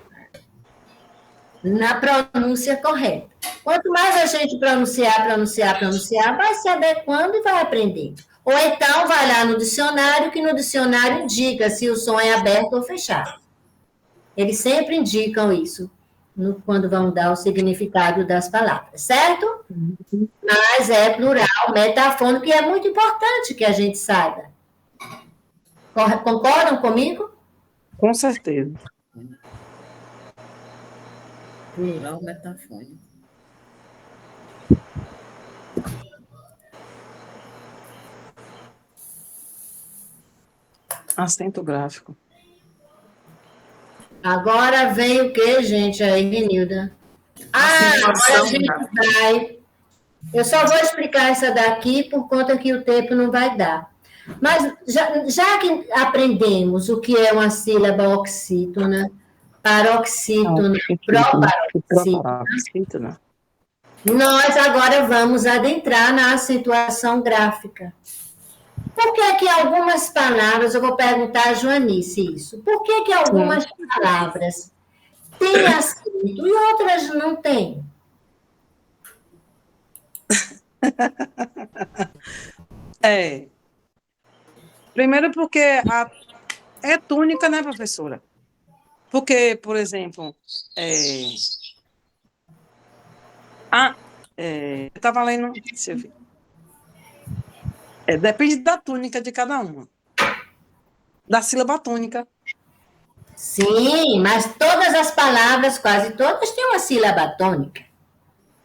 na pronúncia correta. Quanto mais a gente pronunciar, vai se adequando e vai aprendendo. Ou então vai lá no dicionário, que no dicionário indica se o som é aberto ou fechado. Eles sempre indicam isso quando vão dar o significado das palavras, certo? Mas é plural, metafônico, e é muito importante que a gente saiba. Concordam comigo? Com certeza. Plural metafônico. Acento gráfico. Agora vem o que, gente, aí, Renilda? Agora a gente vai. Eu só vou explicar essa daqui por conta que o tempo não vai dar. Mas já que aprendemos o que é uma sílaba oxítona, paroxítona, proparoxítona, nós agora vamos adentrar na acentuação gráfica. Por que que algumas palavras, eu vou perguntar a Joanice isso, por que que algumas palavras têm acento e outras não têm? Primeiro porque é túnica, né, professora? Porque, por exemplo, eu estava lendo, deixa eu ver. Depende da tônica de cada uma. Da sílaba tônica. Sim, mas todas as palavras, quase todas, têm uma sílaba tônica.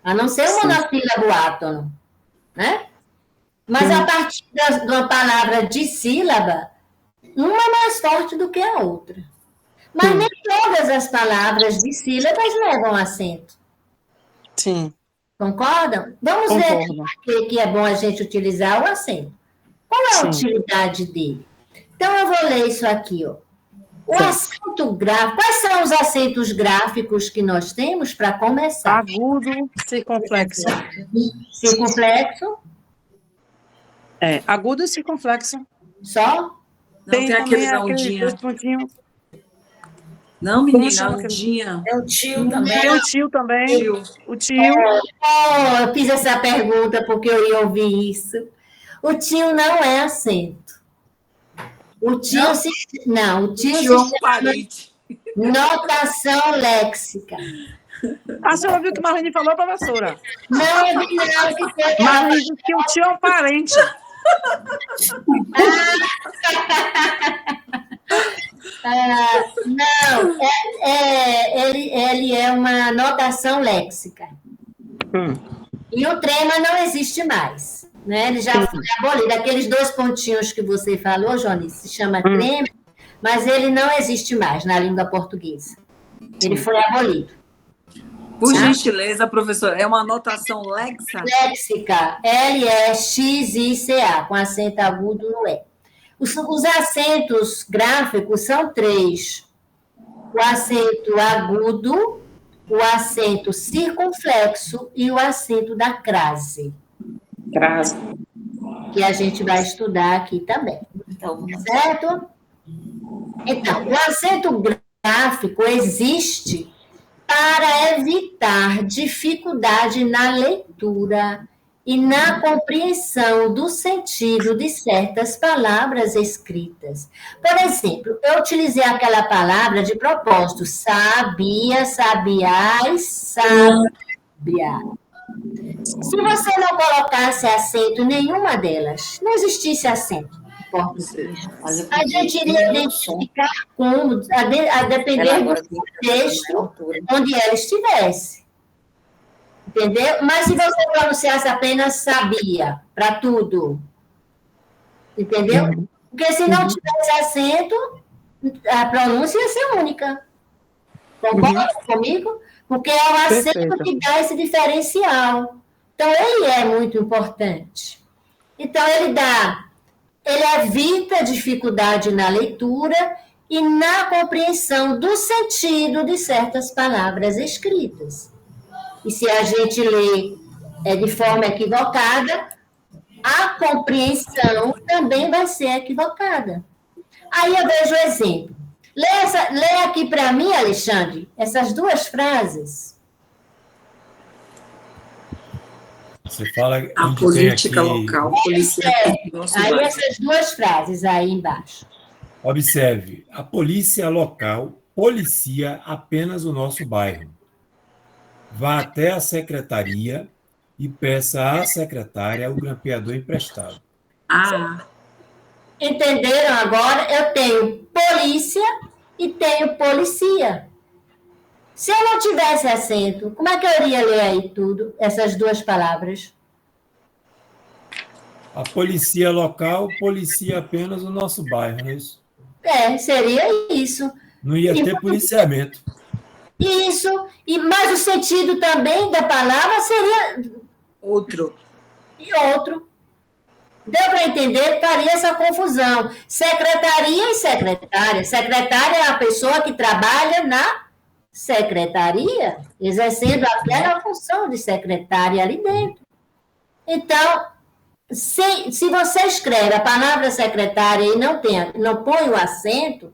A não ser o monossílabo átono, né? Mas a partir de uma palavra de sílaba, uma é mais forte do que a outra. Mas nem todas as palavras de sílabas levam acento. Sim. Concordam? Vamos ver que é bom a gente utilizar o acento. Qual é a utilidade dele? Então, eu vou ler isso aqui, ó. O acento gráfico. Quais são os acentos gráficos que nós temos para começar? Agudo, circunflexo. Circunflexo? Agudo e circunflexo. Só? Tem aquele da ondinha. Não, menina, a ondinha. É o tio também. Tem o tio também. O tio. Eu fiz essa pergunta porque eu ia ouvir isso. O tio não é acento. O tio não? O tio se chama parente. Notação léxica. A senhora viu o que Marlene falou, professora? Não, eu vi não. Marlene disse que o tio é um parente. Não, ele é uma notação léxica. E o trema não existe mais. Né? Ele já foi abolido. Aqueles 2 pontinhos que você falou, Johnny, se chama trema, mas ele não existe mais na língua portuguesa. Ele foi abolido. Por gentileza, professora, é uma notação léxica, L-E-X-I-C-A, com acento agudo no E. Os acentos gráficos são 3. O acento agudo, o acento circunflexo e o acento da crase. Que a gente vai estudar aqui também. Certo? Então, o acento gráfico existe para evitar dificuldade na leitura e na compreensão do sentido de certas palavras escritas. Por exemplo, eu utilizei aquela palavra de propósito, sabia, sabiás, sábia. Se você não colocasse acento em nenhuma delas, não existisse acento em português, a gente iria identificar como, a depender do contexto onde ela estivesse. Entendeu? Mas se você pronunciasse apenas sabia, para tudo, entendeu? Porque se não tivesse acento, a pronúncia ia ser única. Concorda comigo? Porque é o acento que dá esse diferencial. Então, ele é muito importante. Então, ele evita dificuldade na leitura e na compreensão do sentido de certas palavras escritas. E se a gente lê de forma equivocada, a compreensão também vai ser equivocada. Aí eu vejo o exemplo. Lê aqui para mim, Alexandre, essas 2 frases. Você fala a política local. Aí essas 2 frases aí embaixo. Observe, a polícia local policia apenas o nosso bairro. Vá até a secretaria e peça à secretária o grampeador emprestado. Entenderam agora? Eu tenho polícia e tenho policia. Se eu não tivesse acento, como é que eu iria ler aí tudo, essas 2 palavras? A polícia local policia apenas o nosso bairro, não é isso? Seria isso. Não ia ter policiamento. Isso, mas o sentido também da palavra seria... outro. E outro. Deu para entender? Faria essa confusão. Secretaria e secretária. Secretária é a pessoa que trabalha na secretaria, exercendo aquela função de secretária ali dentro. Então, se você escreve a palavra secretária e não põe o acento,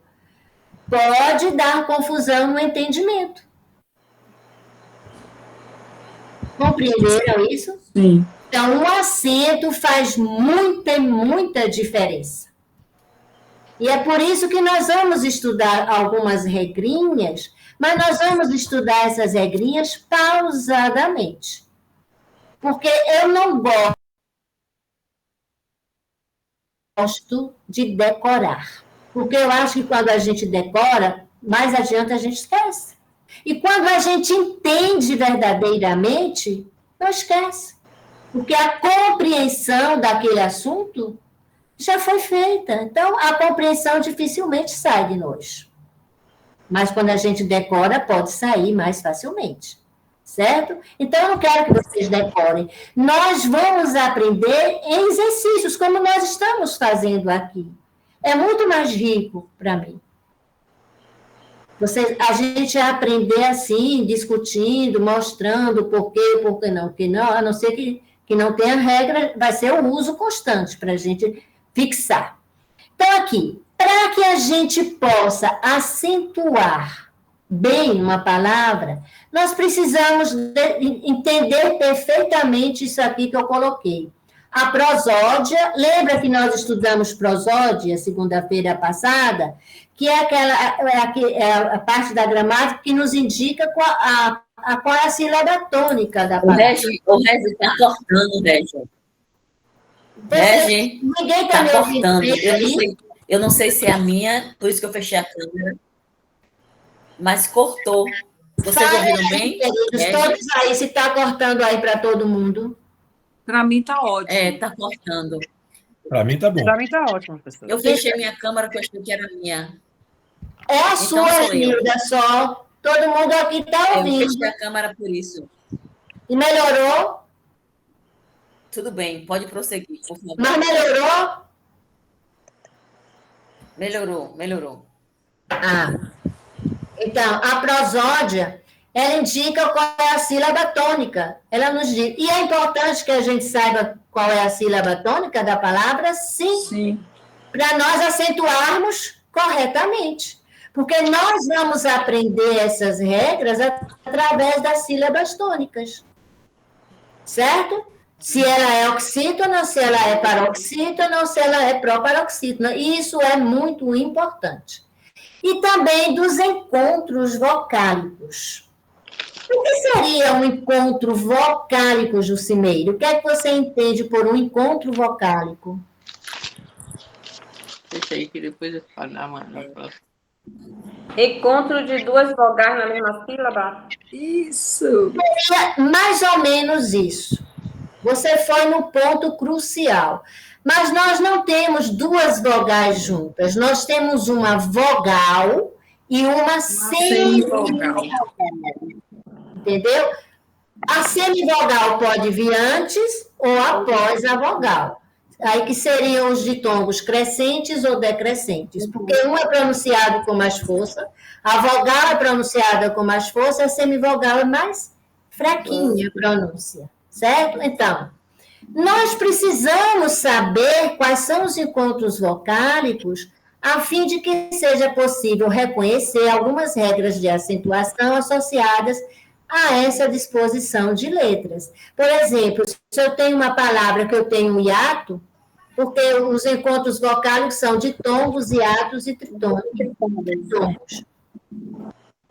pode dar confusão no entendimento. Compreenderam isso? Sim. Então, o acento faz muita diferença. E é por isso que nós vamos estudar algumas regrinhas, mas nós vamos estudar essas regrinhas pausadamente. Porque eu não gosto gosto de decorar. Porque eu acho que quando a gente decora, mais adiante a gente esquece. E quando a gente entende verdadeiramente, não esquece. Porque a compreensão daquele assunto já foi feita. Então, a compreensão dificilmente sai de nós. Mas quando a gente decora, pode sair mais facilmente. Certo? Então, eu não quero que vocês decorem. Nós vamos aprender em exercícios, como nós estamos fazendo aqui. É muito mais rico para mim. A gente aprender assim, discutindo, mostrando por quê não, a não ser que não tenha regra, vai ser o uso constante para a gente fixar. Então, aqui, para que a gente possa acentuar bem uma palavra, nós precisamos entender perfeitamente isso aqui que eu coloquei. A prosódia, lembra que nós estudamos prosódia segunda-feira passada, que é a parte da gramática que nos indica qual é a sílaba tônica da palavra. O Regi está cortando, Regi. Ninguém está me cortando. ouvindo. Eu não sei se é a minha, por isso que eu fechei a câmera, mas cortou. Vocês ouviram bem? Queridos, todos aí, se está cortando aí para todo mundo. Para mim está ótimo. Está cortando. Para mim está bom. Para mim está ótimo, professor. Eu fechei minha câmera porque eu achei que era minha. É a sua, Hilda, só. Todo mundo aqui está ouvindo. Eu fechei a câmera por isso. E melhorou? Tudo bem, pode prosseguir, por favor. Mas melhorou? Melhorou. Então, a prosódia, ela indica qual é a sílaba tônica. Ela nos diz. E é importante que a gente saiba qual é a sílaba tônica da palavra, sim. Para nós acentuarmos corretamente. Porque nós vamos aprender essas regras através das sílabas tônicas. Certo? Se ela é oxítona, se ela é paroxítona ou se ela é proparoxítona. Isso é muito importante. E também dos encontros vocálicos. O que seria um encontro vocálico, Jucimeiro? O que é que você entende por um encontro vocálico? Deixa aí que depois eu falo na próxima. Encontro de duas vogais na mesma sílaba? Isso. Seria mais ou menos isso. Você foi no ponto crucial. Mas nós não temos duas vogais juntas. Nós temos uma vogal e uma semivogal. Entendeu? A semivogal pode vir antes ou após a vogal. Aí que seriam os ditongos crescentes ou decrescentes. Porque um é pronunciado com mais força, a vogal é pronunciada com mais força, a semivogal é mais fraquinha a pronúncia. Certo? Então, nós precisamos saber quais são os encontros vocálicos a fim de que seja possível reconhecer algumas regras de acentuação associadas a essa disposição de letras. Por exemplo, se eu tenho uma palavra que eu tenho um hiato, porque os encontros vocálicos são ditongos, hiatos e tritongos.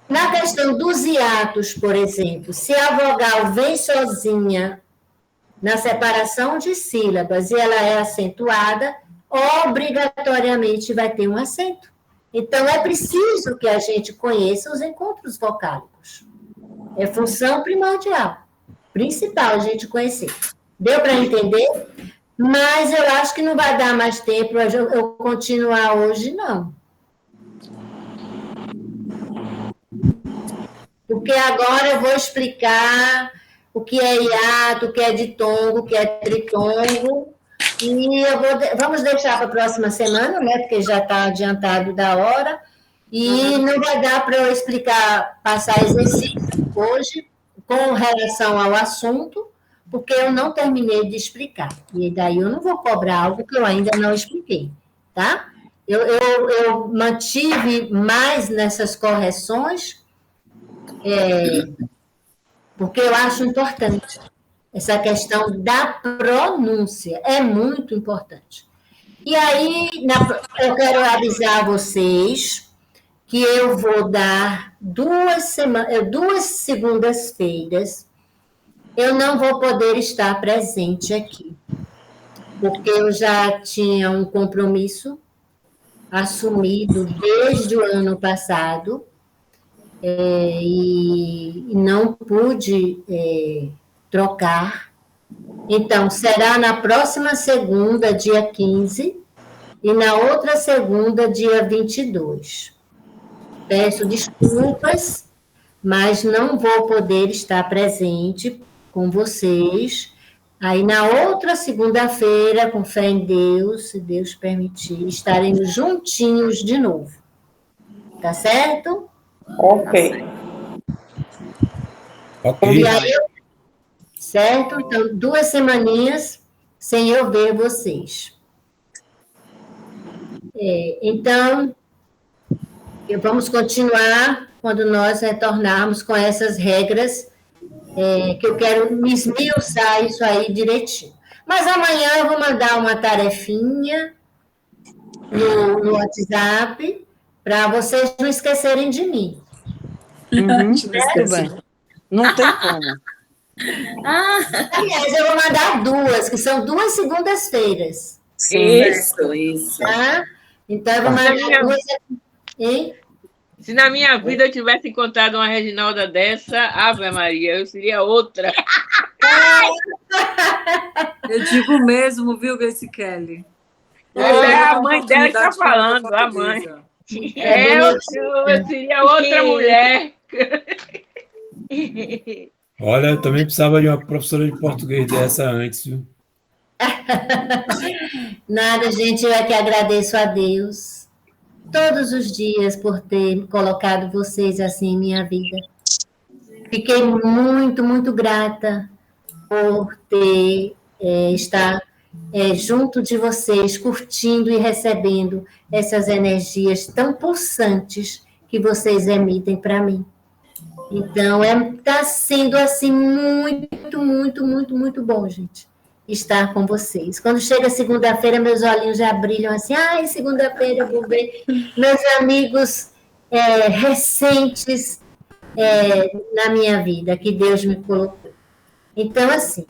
Na questão dos hiatos, por exemplo, se a vogal vem sozinha na separação de sílabas e ela é acentuada, obrigatoriamente vai ter um acento. Então, é preciso que a gente conheça os encontros vocálicos. É função primordial, principal a gente conhecer. Deu para entender? Mas eu acho que não vai dar mais tempo eu continuar hoje, não. Porque agora eu vou explicar o que é hiato, o que é ditongo, o que é tritongo. E vamos deixar para a próxima semana, né? Porque já está adiantado da hora. E não vai dar para eu explicar, passar exercício hoje com relação ao assunto, porque eu não terminei de explicar. E daí eu não vou cobrar algo que eu ainda não expliquei, tá? Eu mantive mais nessas correções, porque eu acho importante. Essa questão da pronúncia é muito importante. E aí, eu quero avisar vocês que eu vou dar 2 segundas-feiras, eu não vou poder estar presente aqui. porque eu já tinha um compromisso assumido desde o ano passado, e não pude trocar. Então, será na próxima segunda, dia 15, e na outra segunda, dia 22. Peço desculpas, mas não vou poder estar presente com vocês. Aí, na outra segunda-feira, com fé em Deus, se Deus permitir, estaremos juntinhos de novo. Tá certo? Ok. Ok. E aí, certo? Então, 2 semaninhas sem eu ver vocês. Então, vamos continuar quando nós retornarmos com essas regras, que eu quero me esmiuçar isso aí direitinho. Mas amanhã eu vou mandar uma tarefinha no WhatsApp para vocês não esquecerem de mim. Tudo bem. Não tem como. Aliás, eu vou mandar 2, que são 2 segundas-feiras. Isso. Tá? Então, eu vou mandar 2 aqui. Hein? Se na minha vida eu tivesse encontrado uma Reginalda dessa, Ave Maria, eu seria outra. Eu digo mesmo, viu, Grace Kelly? É a mãe dela que está falando, a mãe. Eu seria outra mulher. Olha, eu também precisava de uma professora de português dessa antes, viu? Nada, gente, eu é que agradeço a Deus todos os dias por ter colocado vocês assim em minha vida. Fiquei muito, muito grata por estar junto de vocês, curtindo e recebendo essas energias tão pulsantes que vocês emitem para mim. Então, está sendo assim muito, muito, muito, muito bom, gente, estar com vocês. Quando chega segunda-feira, meus olhinhos já brilham assim, segunda-feira eu vou ver meus amigos recentes na minha vida, que Deus me colocou. Então, assim,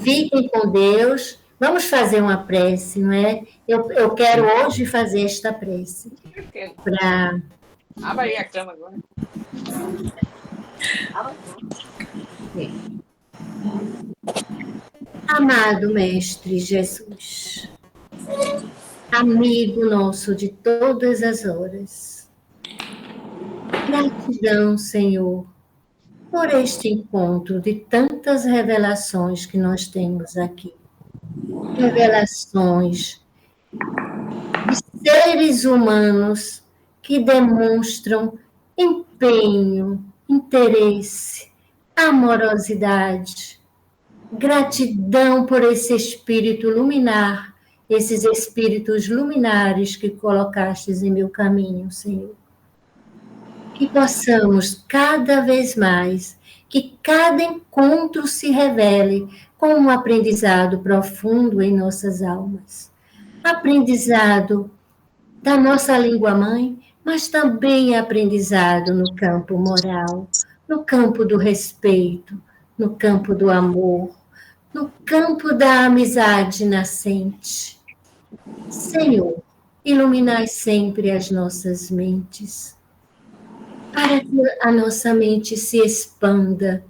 fiquem com Deus, vamos fazer uma prece, não é? Eu quero hoje fazer esta prece. Abre aí a cama agora. Amado Mestre Jesus, amigo nosso de todas as horas, gratidão, Senhor, por este encontro de tantas revelações que nós temos aqui. Revelações de seres humanos que demonstram empenho, interesse, amorosidade, gratidão por esse espírito luminar, esses espíritos luminares que colocastes em meu caminho, Senhor. Que possamos cada vez mais, que cada encontro se revele com um aprendizado profundo em nossas almas. Aprendizado da nossa língua-mãe, mas também aprendizado no campo moral, no campo do respeito, no campo do amor, no campo da amizade nascente. Senhor, iluminai sempre as nossas mentes, para que a nossa mente se expanda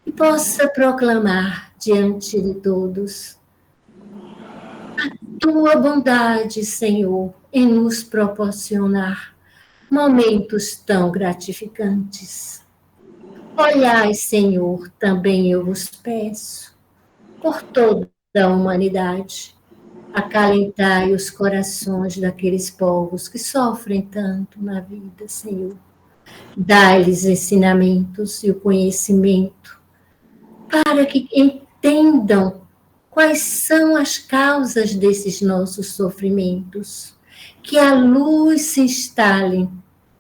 e possa proclamar diante de todos a tua bondade, Senhor, em nos proporcionar momentos tão gratificantes. Olhai, Senhor, também eu vos peço, por toda a humanidade, acalentai os corações daqueles povos que sofrem tanto na vida, Senhor. Dai-lhes ensinamentos e o conhecimento, para que entendam quais são as causas desses nossos sofrimentos, que a luz se instale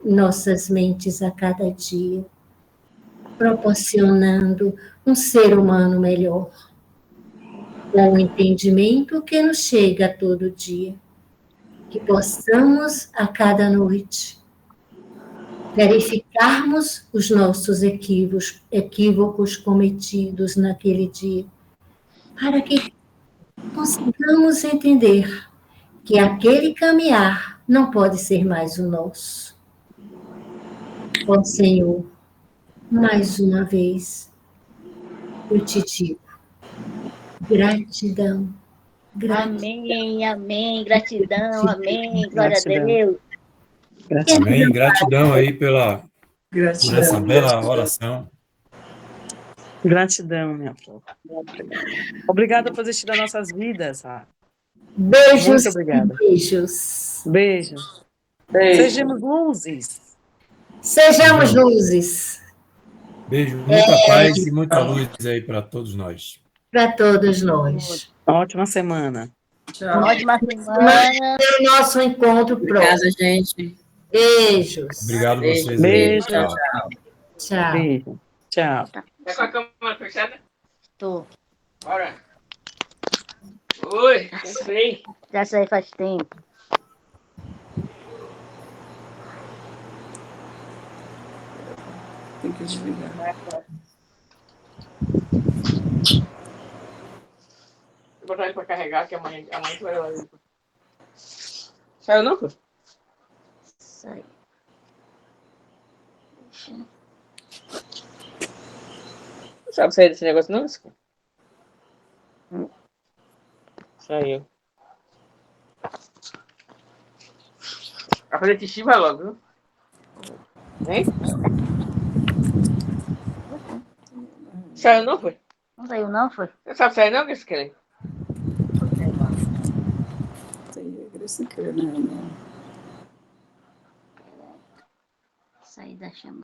em nossas mentes a cada dia, proporcionando um ser humano melhor, com o entendimento que nos chega todo dia, que possamos a cada noite verificarmos os nossos equívocos cometidos naquele dia, para que consigamos entender que aquele caminhar não pode ser mais o nosso. Ó Senhor, mais uma vez, eu te digo, gratidão. Amém, amém, gratidão, amém, glória a Deus. Amém, gratidão aí por essa bela oração. Gratidão, minha flor. Obrigada por existir nas nossas vidas. Beijos. Muito obrigada. Beijos. Beijo. Sejamos luzes. Sejamos luzes. Beijo, muita paz e muita luz aí para todos nós. Para todos nós. Ótima semana. Tchau. Ótima semana. O nosso encontro próximo. Obrigada, gente. Beijos. Obrigado a vocês. Beijo. Tchau. Beijo. Tchau. Tá com a câmera fechada? Tô. Bora. Oi, sei. Já sei faz tempo. Tem que desligar. Vou botar ele pra carregar, que amanhã tu vai lá. Saiu não, pô? Sai. Não sabe sair desse negócio, não? Saiu. Vai fazer xixi, vai logo, viu? Hein? Saiu não, foi? Não saiu não, foi? Você sabe sair não, que você quer? Sair da chama.